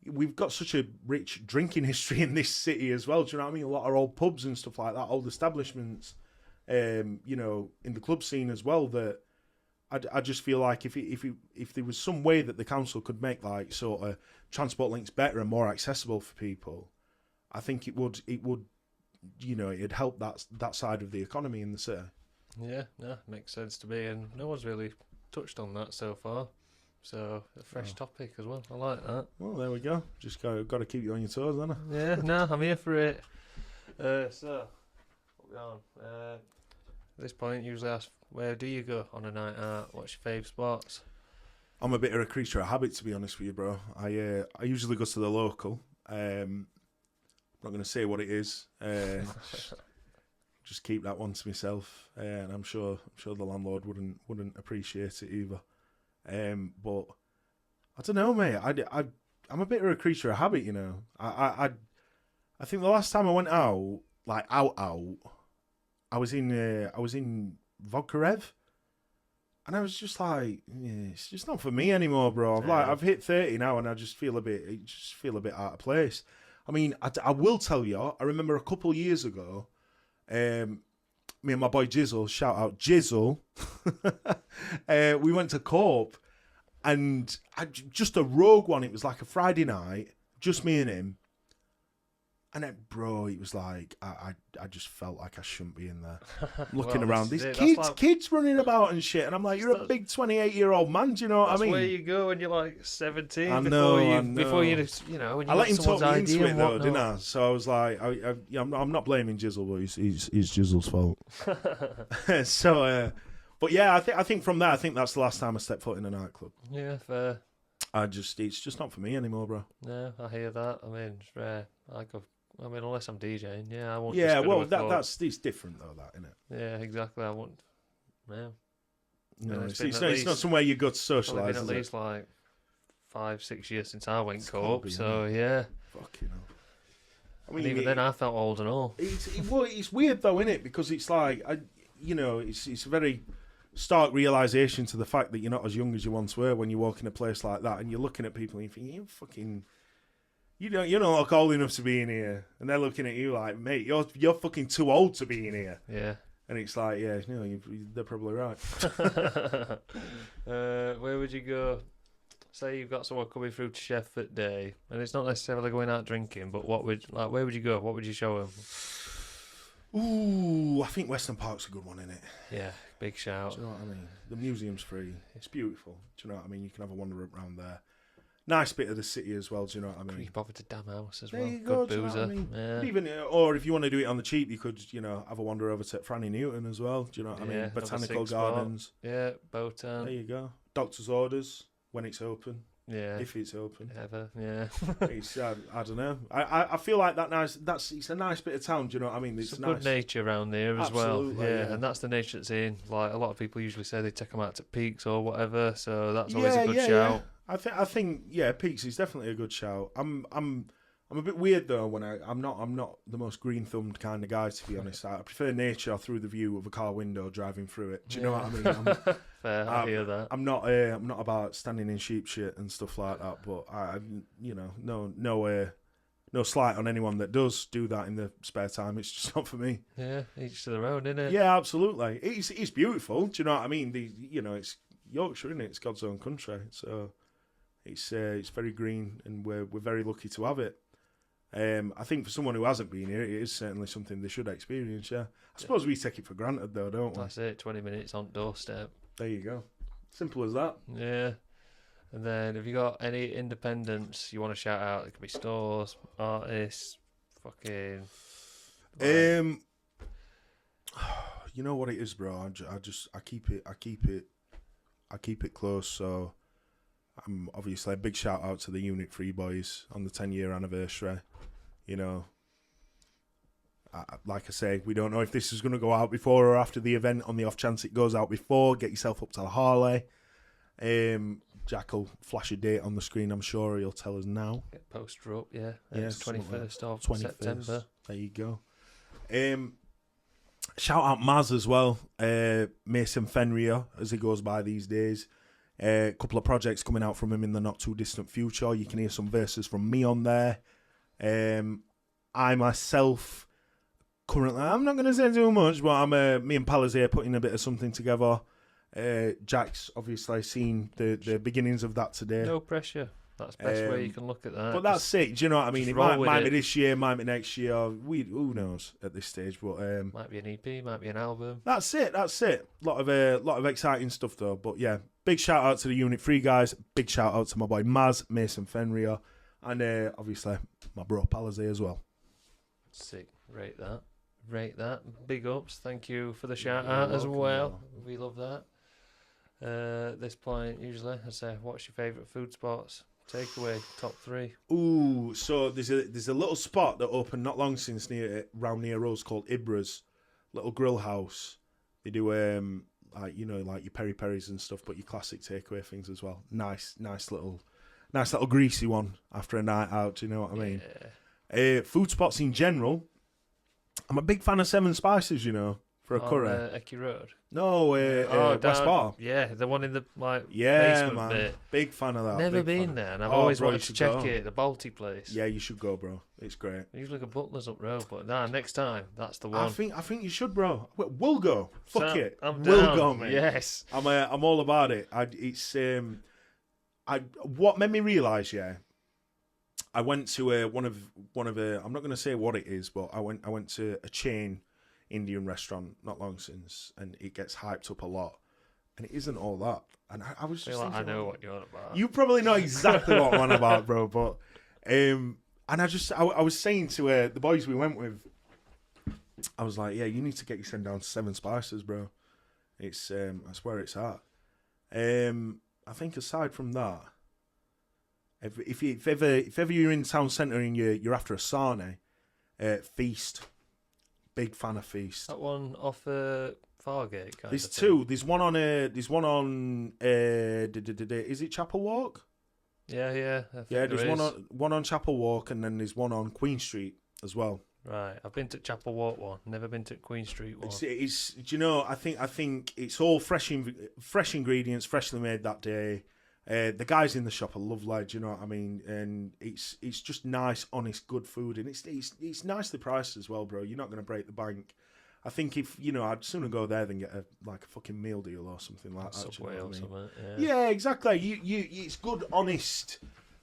Speaker 2: we've got such a rich drinking history in this city as well. Do you know what I mean? A lot of old pubs and stuff like that, old establishments, in the club scene as well. That I just feel like if there was some way that the council could make like sort of transport links better and more accessible for people, I think it would it'd help that side of the economy in the city.
Speaker 1: Yeah, makes sense to me, and no one's really touched on that so far. So a fresh topic as well. I like that.
Speaker 2: Well, there we go. Just got to keep you on your toes, haven't I?
Speaker 1: Yeah, no, I'm here for it. So, what we on? At this point, usually ask, where do you go on a night out? What's your fave spots?
Speaker 2: I'm a bit of a creature of habit, to be honest with you, bro. I usually go to the local. I'm not going to say what it is. Just keep that one to myself, and I'm sure the landlord wouldn't appreciate it either. But I don't know, mate. I'm a bit of a creature of habit, you know. I think the last time I went out, like out, I was in Vodka Rev, and I was just like, it's just not for me anymore, bro. I've hit 30 now, and I just feel a bit out of place. I mean, I will tell you, I remember a couple years ago, me and my boy Jizzle, shout out Jizzle, we went to Corp, and just a rogue one. It was like a Friday night, just me and him. And it was like, I just felt like I shouldn't be in there. Looking around, these kids running about and shit. And I'm like, you're a big 28-year-old man, do you know what I mean?
Speaker 1: That's where you go when you're like 17.
Speaker 2: I know.
Speaker 1: Before you when you
Speaker 2: I let him talk me into it, though,
Speaker 1: whatnot.
Speaker 2: didn't I? So I was like, I'm not blaming Jizzle, but he's Jizzle's fault. So, but yeah, I think from there, I think that's the last time I stepped foot in a nightclub.
Speaker 1: Yeah, fair.
Speaker 2: It's just not for me anymore, bro.
Speaker 1: Yeah, I hear that. I mean, it's rare. Unless I'm DJing, I won't.
Speaker 2: Yeah, well, it's different though, that, isn't it?
Speaker 1: Yeah, exactly. I won't. Yeah.
Speaker 2: No, it's not somewhere you go to socialise.
Speaker 1: It's been at least like 5-6 years since I went co-op, so yeah.
Speaker 2: Fucking hell. I
Speaker 1: mean, even then, I felt old and all.
Speaker 2: It's weird though, isn't it? Because it's like, it's a very stark realisation to the fact that you're not as young as you once were when you walk in a place like that, and you're looking at people and you think, you don't look old enough to be in here, and they're looking at you like, mate, you're fucking too old to be in here.
Speaker 1: Yeah.
Speaker 2: And it's like, they're probably right.
Speaker 1: Where would you go? Say you've got someone coming through to Sheffield Day, and it's not necessarily going out drinking, but where would you go? What would you show them?
Speaker 2: Ooh, I think Western Park's a good one, isn't it?
Speaker 1: Yeah, big shout.
Speaker 2: Do you know what I mean? The museum's free. It's beautiful. Do you know what I mean? You can have a wander around there. Nice bit of the city as well. Do you know what I mean?
Speaker 1: Creep over to Dam House as
Speaker 2: there
Speaker 1: well.
Speaker 2: You go,
Speaker 1: good boozer.
Speaker 2: You know what I mean?
Speaker 1: Yeah.
Speaker 2: Even, or if you want to do it on the cheap, you could, have a wander over to Franny Newton as well. Do you know what I mean? Botanical Gardens.
Speaker 1: Spot. Yeah, Botan.
Speaker 2: There you go. Doctor's Orders when it's open.
Speaker 1: Yeah.
Speaker 2: If it's open.
Speaker 1: Ever. Yeah.
Speaker 2: It's, I don't know. I feel like it's a nice bit of town. Do you know what I mean?
Speaker 1: It's nice. Good nature around there as
Speaker 2: Absolutely,
Speaker 1: well. Yeah, and that's the nature it's in. Like a lot of people usually say they take them out to Peaks or whatever, so that's always a good shout.
Speaker 2: Yeah. I think Peaks is definitely a good shout. I'm a bit weird though when I'm not the most green thumbed kind of guy, to be honest. I prefer nature through the view of a car window driving through it. Do you know what I mean?
Speaker 1: Fair, I hear that.
Speaker 2: I'm not about standing in sheep shit and stuff like that. But no slight on anyone that does do that in the spare time. It's just not for me.
Speaker 1: Yeah, each to their own, isn't it?
Speaker 2: Yeah, absolutely. It's beautiful. Do you know what I mean? It's Yorkshire, isn't it? It's God's own country, so. It's very green, and we're very lucky to have it. I think for someone who hasn't been here, it is certainly something they should experience. Yeah, I suppose we take it for granted, though, don't we?
Speaker 1: That's it. 20 minutes on doorstep.
Speaker 2: There you go. Simple as that.
Speaker 1: Yeah. And then, have you got any independents you want to shout out? It could be stores, artists, fucking.
Speaker 2: You know what it is, bro. I keep it close. So. Obviously a big shout out to the Unit 3 boys on the 10-year anniversary. Like I say, we don't know if this is going to go out before or after the event. On the off chance it goes out before, get yourself up to the Harley. Jack will flash a date on the screen, I'm sure he'll tell us now.
Speaker 1: Get poster up, yeah. It's 21st of September.
Speaker 2: There you go. Shout out Maz as well, Mason Fenrir, as he goes by these days. A couple of projects coming out from him in the not too distant future. You can hear some verses from me on there. I myself, currently, I'm not going to say too much, but me and Pala's here putting a bit of something together. Jack's obviously seen the beginnings of that today.
Speaker 1: No pressure. That's the best way you can look at that.
Speaker 2: But that's it. Do you know what I mean? It might be this year, might be next year. Who knows at this stage? But
Speaker 1: might be an EP, might be an album.
Speaker 2: That's it. Lot of exciting stuff though. But yeah, big shout out to the Unit 3 guys. Big shout out to my boy Maz, Mason Fenrir, and obviously my bro Palazzi as well.
Speaker 1: Sick. Rate that. Big ups. Thank you for the shout out as well. We love that. This point usually I say, what's your favourite food spots? Takeaway, top 3.
Speaker 2: Ooh, so there's a little spot that opened not long since round near us called Ibra's, little grill house. They do like your peri peris and stuff, but your classic takeaway things as well. Nice little greasy one after a night out. Do you know what I mean?
Speaker 1: Yeah.
Speaker 2: Food spots in general. I'm a big fan of Seven Spices. For a curry.
Speaker 1: Ecky Road.
Speaker 2: No, West Bar.
Speaker 1: Yeah, the one in the
Speaker 2: basement
Speaker 1: man.
Speaker 2: Bit. Big fan of that.
Speaker 1: Never been there, and I've always wanted to check it. The Balti place.
Speaker 2: Yeah, you should go, bro. It's great.
Speaker 1: Usually got Butler's up road, but next time that's the one.
Speaker 2: I think you should, bro. We'll go. Fuck it.
Speaker 1: I'm
Speaker 2: we'll
Speaker 1: down.
Speaker 2: go, mate.
Speaker 1: Yes.
Speaker 2: I'm all about it. What made me realise, I went to one of I'm not going to say what it is, but I went to a chain Indian restaurant not long since, and it gets hyped up a lot, and it isn't all that. And I was just thinking,
Speaker 1: I know what you're on about.
Speaker 2: You probably know exactly what I'm on about, bro. But and I was saying to the boys we went with, I was like, yeah, you need to get your send down to Seven Spices, bro. It's that's where it's at. I think aside from that, if ever you're in town centre and you're after a sarnie, Feast. Big fan of Feast.
Speaker 1: That one off Fargate.
Speaker 2: There's two. There's one on. Is it Chapel Walk?
Speaker 1: Yeah.
Speaker 2: There's one on Chapel Walk, and then there's one on Queen Street as well.
Speaker 1: Right, I've been to Chapel Walk one. Never been to Queen Street one.
Speaker 2: It's do you know? I think it's all fresh ingredients, freshly made that day. The guys in the shop are lovely, do you know what I mean? And it's just nice, honest, good food, and it's nicely priced as well, bro. You're not going to break the bank. I think if I'd sooner go there than get a fucking meal deal or something like that.
Speaker 1: Subway or something.
Speaker 2: Yeah, exactly. It's good, honest,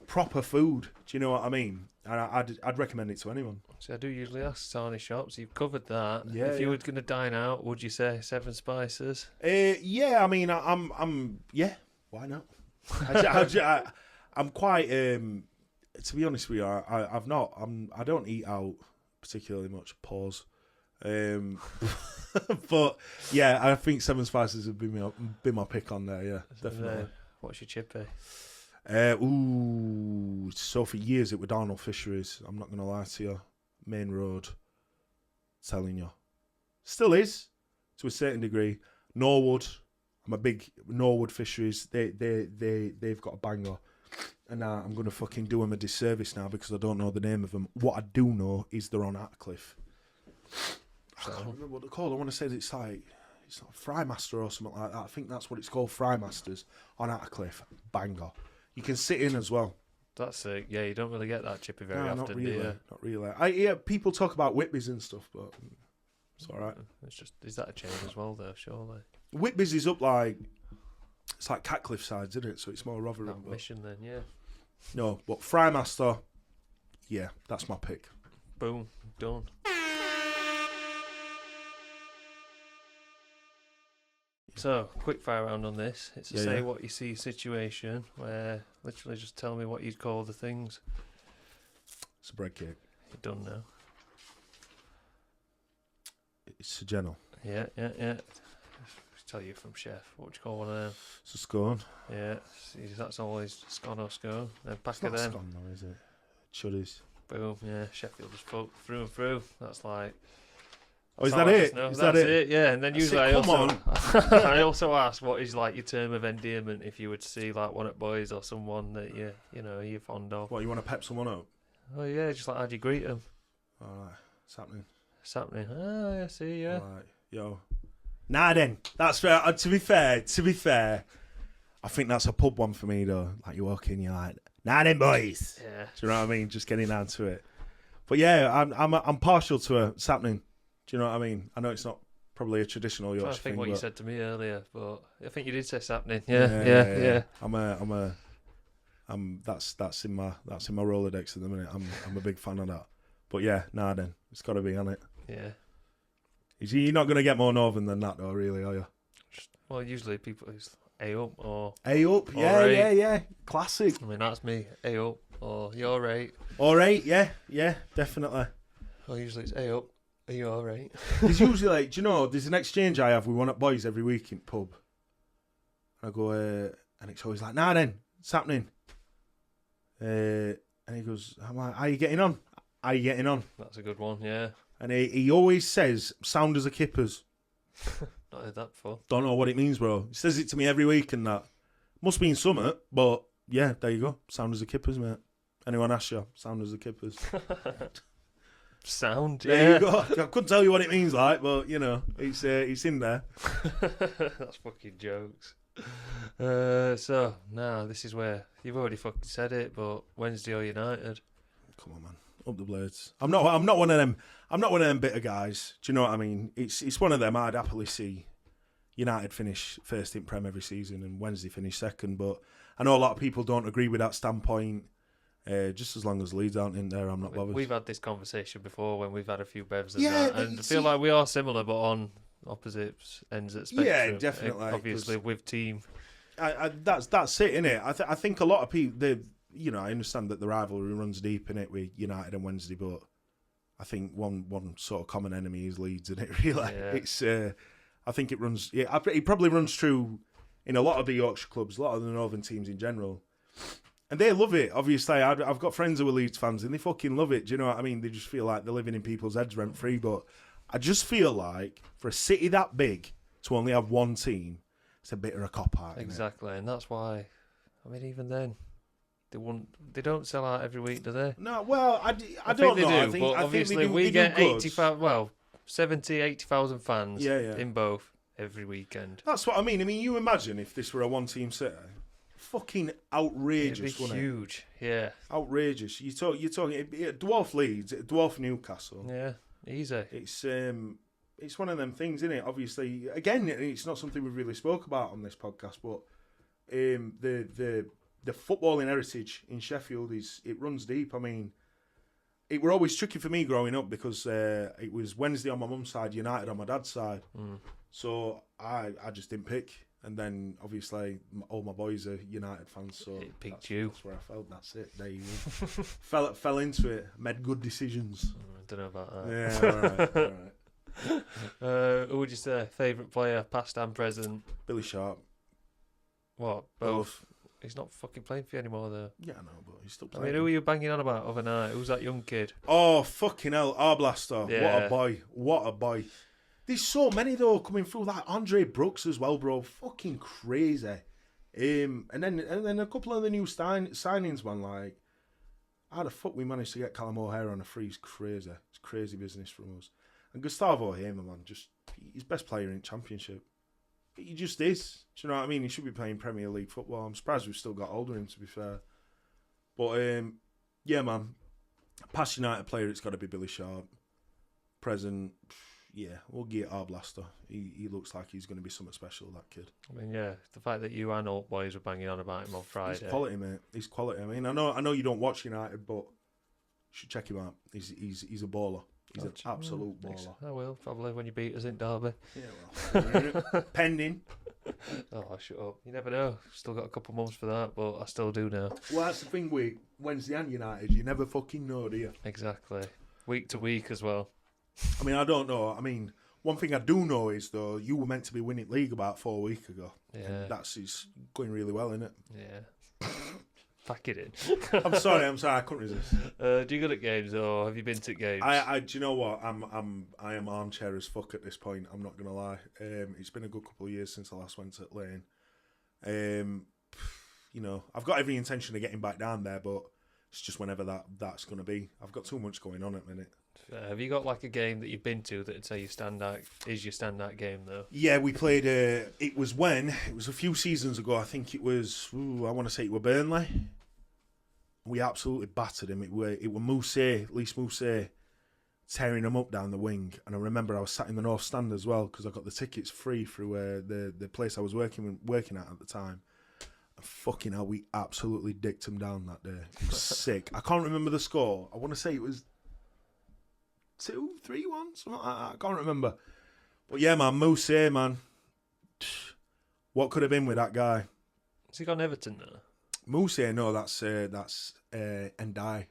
Speaker 2: proper food. Do you know what I mean? And I'd recommend it to anyone.
Speaker 1: See, I do usually ask sarnie shops. You've covered that.
Speaker 2: Yeah.
Speaker 1: If you were going to dine out, would you say Seven Spices?
Speaker 2: Yeah. I mean, I'm yeah. Why not? I'm quite. To be honest with you, I don't eat out particularly much. Pause. But yeah, I think Seven Spices would be my pick on there. Yeah, definitely.
Speaker 1: What's your chippy?
Speaker 2: So for years it was Darnell Fisheries. I'm not gonna lie to you. Main Road. Telling you, still is to a certain degree. Norwood. I'm a big Norwood Fisheries. They've got a banger, and I'm gonna fucking do them a disservice now because I don't know the name of them. What I do know is they're on Atcliffe. I can't remember what they're called. I want to say it's like Frymaster or something like that. I think that's what it's called. Frymasters on Atcliffe. Banger. You can sit in as well.
Speaker 1: That's it. Yeah, you don't really get that chippy very often,
Speaker 2: not really,
Speaker 1: do you?
Speaker 2: Not really. I hear people talk about Whitby's and stuff, but it's all right.
Speaker 1: Is that a chain as well, though? Surely.
Speaker 2: Whitby's is up it's like Catcliffe sides, isn't it? So it's more Rotherham.
Speaker 1: Mission then, yeah.
Speaker 2: No, but Frymaster, yeah, that's my pick.
Speaker 1: Boom, done. So, quick fire round on this. It's a say what you see situation where literally just tell me what you'd call the things.
Speaker 2: It's a bread cake.
Speaker 1: You're done now.
Speaker 2: It's a Genel.
Speaker 1: Yeah. Tell you from chef. What would you call one of them?
Speaker 2: It's a scone.
Speaker 1: Yeah, see, that's always scone or scone. Then pack
Speaker 2: it's
Speaker 1: of
Speaker 2: not
Speaker 1: them.
Speaker 2: Scone though, is it? Chuddies.
Speaker 1: Boom. Yeah, Sheffield is through and through. That's like.
Speaker 2: Oh, is that it?
Speaker 1: Is that it? Yeah, and then usually I also ask what is like your term of endearment if you would see like one at boys or someone that you're fond of.
Speaker 2: What, you want to pep someone up?
Speaker 1: Oh yeah, just like how do you greet them?
Speaker 2: All right, it's happening.
Speaker 1: It's happening. Oh, I see, yeah.
Speaker 2: Right, yo. Nah, then. That's fair. To be fair, I think that's a pub one for me, though. Like, you walk in, you're like, nah, then, boys.
Speaker 1: Yeah.
Speaker 2: Do you know what I mean? Just getting down to it. But yeah, I'm partial to it's happening. Do you know what I mean? I know it's not probably a traditional Yorkshire
Speaker 1: I think
Speaker 2: thing.
Speaker 1: what you
Speaker 2: but
Speaker 1: said to me earlier, but I think you did say it's happening. Yeah.
Speaker 2: That's in my Rolodex at the minute. I'm a big fan of that. But yeah, nah, then it's got to be on it.
Speaker 1: Yeah.
Speaker 2: You're not going to get more northern than that, though, really, are you?
Speaker 1: Well, usually people it's A up or
Speaker 2: A up,
Speaker 1: right.
Speaker 2: yeah, classic.
Speaker 1: I mean, that's me. A up or you're right.
Speaker 2: All right, yeah, definitely.
Speaker 1: Well, usually it's A up. Are you all right?
Speaker 2: There's usually like, do you know, there's an exchange I have with one at boys every week in pub. And I go, and it's always like, nah, then it's happening. And he goes, how are you getting on? How are you getting on?
Speaker 1: That's a good one. Yeah.
Speaker 2: And he always says, sound as a kippers.
Speaker 1: Not heard that before.
Speaker 2: Don't know what it means, bro. He says it to me every week and that. Must mean something, but yeah, there you go. Sound as a kippers, mate. Anyone ask you? Sound as a kippers.
Speaker 1: Sound, yeah.
Speaker 2: There you go. I couldn't tell you what it means, like, but you know, it's in there.
Speaker 1: That's fucking jokes. So now this is where you've already fucking said it, but Wednesday or United?
Speaker 2: Come on, man, up the blades. I'm not one of them. I'm not one of them bitter guys. Do you know what I mean? It's one of them. I'd happily see United finish first in Prem every season and Wednesday finish second. But I know a lot of people don't agree with that standpoint. Just as long as Leeds aren't in there, I'm not bothered.
Speaker 1: We've had this conversation before when we've had a few bevs and
Speaker 2: Yeah,
Speaker 1: that, and I feel like we are similar, but on opposite ends of the spectrum.
Speaker 2: Yeah, definitely.
Speaker 1: Obviously, with team.
Speaker 2: That's it, innit? I think a lot of people, I understand that the rivalry runs deep in it with United and Wednesday, but I think one sort of common enemy is Leeds, and it really,
Speaker 1: Yeah.
Speaker 2: it's. I think it runs. Yeah, it probably runs true in a lot of the Yorkshire clubs, a lot of the northern teams in general. And they love it, obviously. I've got friends who are Leeds fans and they fucking love it. Do you know what I mean? They just feel like they're living in people's heads rent-free. But I just feel like for a city that big to only have one team, it's a bit of a cop-out.
Speaker 1: Exactly, and that's why, I mean, even then, they don't sell out every week, do they?
Speaker 2: No, well, I
Speaker 1: think
Speaker 2: don't
Speaker 1: they
Speaker 2: know.
Speaker 1: do,
Speaker 2: I think,
Speaker 1: but
Speaker 2: I
Speaker 1: obviously
Speaker 2: think
Speaker 1: we
Speaker 2: they
Speaker 1: get
Speaker 2: do good.
Speaker 1: 80,000, 70, 80,000 fans in both every weekend.
Speaker 2: That's what I mean. I mean, you imagine if this were a one-team city. Fucking outrageous,
Speaker 1: It'd be
Speaker 2: wouldn't
Speaker 1: huge, yeah.
Speaker 2: Outrageous. You're talking dwarf Leeds, dwarf Newcastle.
Speaker 1: Yeah, easy.
Speaker 2: It's one of them things, isn't it? Obviously, again, it's not something we've really spoke about on this podcast, but the footballing heritage in Sheffield it runs deep. I mean, it were always tricky for me growing up because it was Wednesday on my mum's side, United on my dad's side. So I just didn't pick. And then, obviously, all my boys are United fans, so
Speaker 1: it picked you.
Speaker 2: That's where I felt. That's it. There you go. fell into it. Made good decisions.
Speaker 1: I don't know about that.
Speaker 2: Yeah, all right.
Speaker 1: Who would you say favourite player, past and present?
Speaker 2: Billy Sharp.
Speaker 1: What? Both. He's not fucking playing for you anymore, though.
Speaker 2: Yeah, I know, but he's still
Speaker 1: I
Speaker 2: playing.
Speaker 1: mean, who are you banging on about overnight? Who's that young kid?
Speaker 2: Oh, fucking hell. Arblaster.
Speaker 1: Yeah.
Speaker 2: What a boy. What a boy. There's so many, though, coming through. Like Andre Brooks as well, bro. Fucking crazy. And then a couple of the new signings, man. Like, how the fuck we managed to get Callum O'Hare on a free is crazy. It's crazy business from us. And Gustavo Hamer, man, he's best player in Championship. He just is. Do you know what I mean? He should be playing Premier League football. I'm surprised we've still got hold of him, to be fair. But, yeah, man. Past United player, it's got to be Billy Sharp. Present... Yeah, we'll get Arblaster. He looks like he's going to be something special, that kid.
Speaker 1: I mean, yeah, the fact that you and Alt Boys were banging on about him on Friday.
Speaker 2: He's quality, mate. He's quality. I mean, I know you don't watch United, but you should check him out. He's a baller. He's an absolute baller.
Speaker 1: I will, probably, when you beat us in Derby.
Speaker 2: Yeah, well. Pending.
Speaker 1: Oh, shut up. You never know. Still got a couple months for that, but I still do know.
Speaker 2: Well, that's the thing with Wednesday and United. You never fucking know, do you?
Speaker 1: Exactly. Week to week as well.
Speaker 2: I mean, I don't know. I mean, one thing I do know is, though, you were meant to be winning league about 4 weeks ago.
Speaker 1: Yeah.
Speaker 2: It's going really well, isn't it?
Speaker 1: Yeah. Pack it in.
Speaker 2: I'm sorry, I couldn't resist.
Speaker 1: Do you go to games, or have you been to games?
Speaker 2: Do you know what? I am armchair as fuck at this point. I'm not gonna lie. It's been a good couple of years since I last went at Lane. I've got every intention of getting back down there, but It's just whenever that's going to be. I've got too much going on at the minute.
Speaker 1: Have you got like a game that you've been to that would say your standout game though?
Speaker 2: Yeah, we played. It was a few seasons ago. I think it was. I want to say it were Burnley. We absolutely battered him. It were Lys Mousset, tearing him up down the wing. And I remember I was sat in the north stand as well because I got the tickets free through the place I was working at the time. And fucking hell, we absolutely dicked him down that day. It was sick. I can't remember the score. I want to say it was 2-3-1, something like that. I can't remember. But yeah, man, Mousset, man. What could have been with that guy?
Speaker 1: Has he gone Everton now?
Speaker 2: Mousset, no, that's Ndai.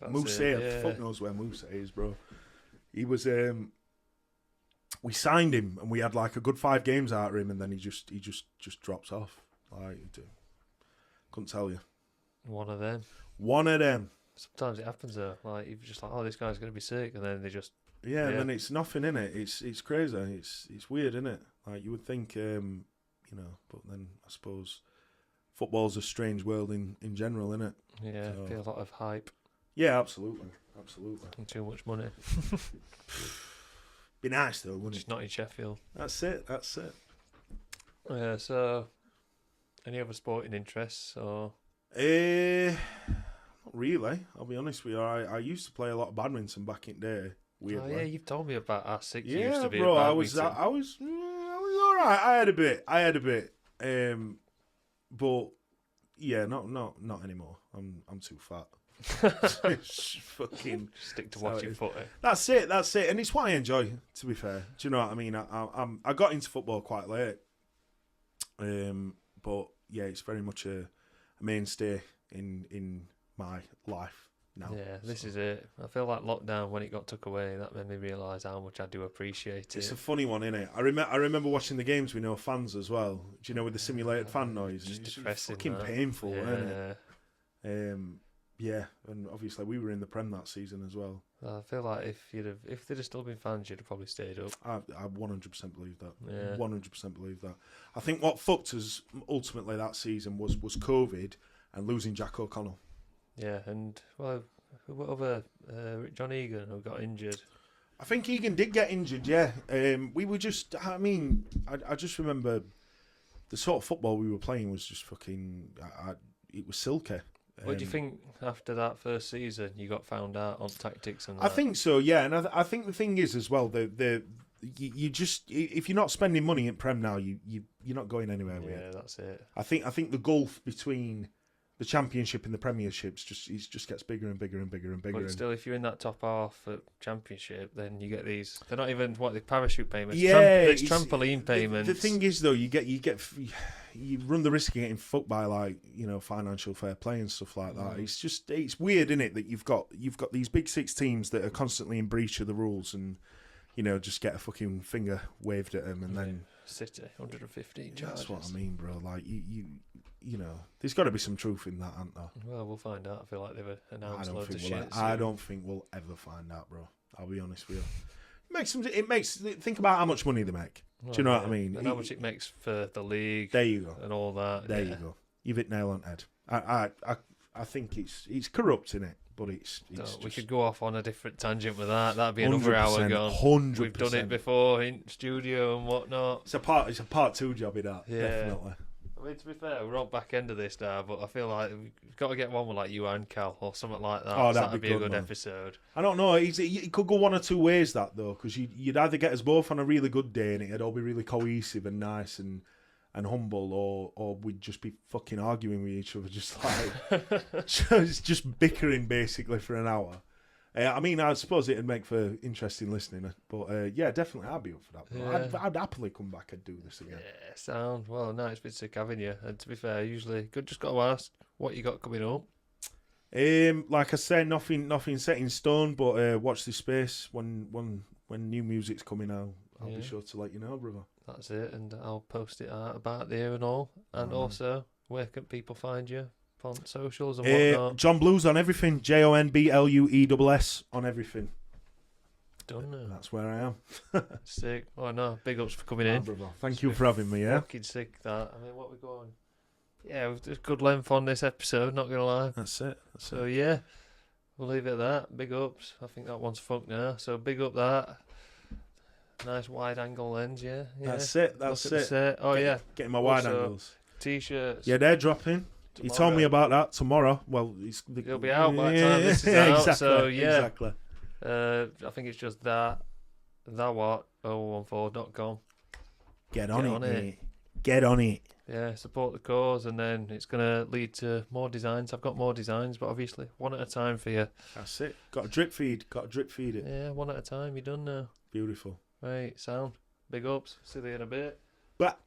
Speaker 2: Mousset, fuck knows where Mousset is, bro. He was. We signed him, and we had like a good 5 games out of him, and then he just drops off. Like, couldn't tell you.
Speaker 1: One of them. Sometimes it happens though. Like you're just like, oh, this guy's gonna be sick, and then they just.
Speaker 2: Yeah, and then it's nothing in it. It's crazy. It's weird, isn't it? Like you would think, but then I suppose football's a strange world in general, isn't it?
Speaker 1: Yeah, so, a lot of hype.
Speaker 2: Yeah, absolutely.
Speaker 1: And too much money.
Speaker 2: Be nice though, wouldn't it?
Speaker 1: Just not in Sheffield.
Speaker 2: That's it.
Speaker 1: Yeah. So, any other sporting interests or?
Speaker 2: Not really. I'll be honest with you. I used to play a lot of badminton back in the day. Weirdly.
Speaker 1: Oh yeah, you've told me about how sick you
Speaker 2: yeah,
Speaker 1: used to be.
Speaker 2: Bro,
Speaker 1: at
Speaker 2: I was all right. I had a bit. But yeah, not anymore. I'm too fat. Fucking
Speaker 1: stick to watching footy.
Speaker 2: That's it, and it's what I enjoy. To be fair, do you know what I mean? I got into football quite late, but yeah, it's very much a mainstay in my life now.
Speaker 1: Yeah, this is it. I feel like lockdown, when it got took away, that made me realise how much I do appreciate it.
Speaker 2: It's a funny one, isn't it? I remember watching the games with no fans as well. Do you know, with the simulated fan noise?
Speaker 1: Just
Speaker 2: it's
Speaker 1: depressing.
Speaker 2: Fucking
Speaker 1: that.
Speaker 2: painful,
Speaker 1: yeah.
Speaker 2: isn't it? Yeah, and obviously we were in the Prem that season as well.
Speaker 1: I feel like if they'd have still been fans, you'd have probably stayed up.
Speaker 2: I 100% believe that.
Speaker 1: Yeah.
Speaker 2: 100% believe that. I think what fucked us ultimately that season was COVID and losing Jack O'Connell.
Speaker 1: Yeah, and well, what other John Egan who got injured?
Speaker 2: I think Egan did get injured. Yeah, we were just. I just remember the sort of football we were playing was just fucking. It was silky.
Speaker 1: What do you think after that first season you got found out on tactics and that?
Speaker 2: I think so, yeah, and I think the thing is as well, you just, if you're not spending money in Prem now, you're not going anywhere with it.
Speaker 1: Yeah, that's it.
Speaker 2: I think the gulf between the Championship and the Premierships just gets bigger and bigger and bigger and bigger.
Speaker 1: But still, if you're in that top half at Championship, then you get these. They're not even the parachute payments.
Speaker 2: Yeah,
Speaker 1: it's trampoline payments.
Speaker 2: The thing is though, you run the risk of getting fucked by financial fair play and stuff like that. It's weird, isn't it, that you've got these big 6 teams that are constantly in breach of the rules and just get a fucking finger waved at them and then
Speaker 1: City 115 charges.
Speaker 2: That's what I mean, bro. Like there's got to be some truth in that, hasn't there?
Speaker 1: Well, we'll find out. I feel like they've announced loads of shit.
Speaker 2: I don't think we'll ever find out, bro. I'll be honest with you. It makes think about how much money they make. Do you know what I mean?
Speaker 1: And how much it makes for the league.
Speaker 2: There you go.
Speaker 1: And all that.
Speaker 2: There you go. You've hit nail on head. I think it's corrupt in it, but it's
Speaker 1: we could go off on a different tangent with that. That'd be another hour gone.
Speaker 2: 100%.
Speaker 1: We've done it before in studio and whatnot.
Speaker 2: It's a part 2 job in that.
Speaker 1: Yeah.
Speaker 2: Definitely.
Speaker 1: I mean, to be fair, we're on back end of this now, but I feel like we've got to get one with like you and Cal or something like that.
Speaker 2: Oh,
Speaker 1: that'd be a good
Speaker 2: man.
Speaker 1: Episode.
Speaker 2: I don't know. It could go one or two ways, that though, because you'd either get us both on a really good day and it'd all be really cohesive and nice and humble, or we'd just be fucking arguing with each other, just like just bickering basically for an hour. I suppose it'd make for interesting listening, but yeah, definitely I'd be up for that.
Speaker 1: Yeah.
Speaker 2: I'd happily come back and do this again.
Speaker 1: Yeah, sound. Well, no, it's been sick having you. And to be fair, usually just got to ask what you got coming up.
Speaker 2: Like I said, nothing set in stone, but watch this space. When new music's coming out, I'll be sure to let you know, brother.
Speaker 1: That's it, and I'll post it out about there and all. And also, where can people find you? On socials and whatnot.
Speaker 2: Jon Bluess on everything. JONBLUESS on everything.
Speaker 1: Done now.
Speaker 2: That's where I am.
Speaker 1: Sick. Oh no, big ups for coming in.
Speaker 2: Brother. Thank you for having me. Yeah.
Speaker 1: Fucking sick that. I mean, what we going? Yeah, there's good length on this episode, not going to lie.
Speaker 2: That's it.
Speaker 1: So, yeah, we'll leave it at that. Big ups. I think that one's fucked now. So, big up that. Nice wide angle lens, yeah.
Speaker 2: That's it. That's
Speaker 1: Look at the
Speaker 2: it.
Speaker 1: set. Oh, yeah.
Speaker 2: Getting my wide
Speaker 1: Also,
Speaker 2: angles.
Speaker 1: T-shirts.
Speaker 2: Yeah, they're dropping. He told me about that tomorrow. Well,
Speaker 1: It'll be out by the time this is out.
Speaker 2: Exactly.
Speaker 1: So, yeah.
Speaker 2: Exactly.
Speaker 1: I think it's just that what 014.com.
Speaker 2: Get on it, mate. Get on it.
Speaker 1: Yeah, support the cause, and then it's going to lead to more designs. I've got more designs, but obviously one at a time for you.
Speaker 2: That's it. Got a drip feed. Got to drip feed it.
Speaker 1: Yeah, one at a time. You're done now.
Speaker 2: Beautiful.
Speaker 1: Right, sound. Big ups. See you in a bit.
Speaker 2: But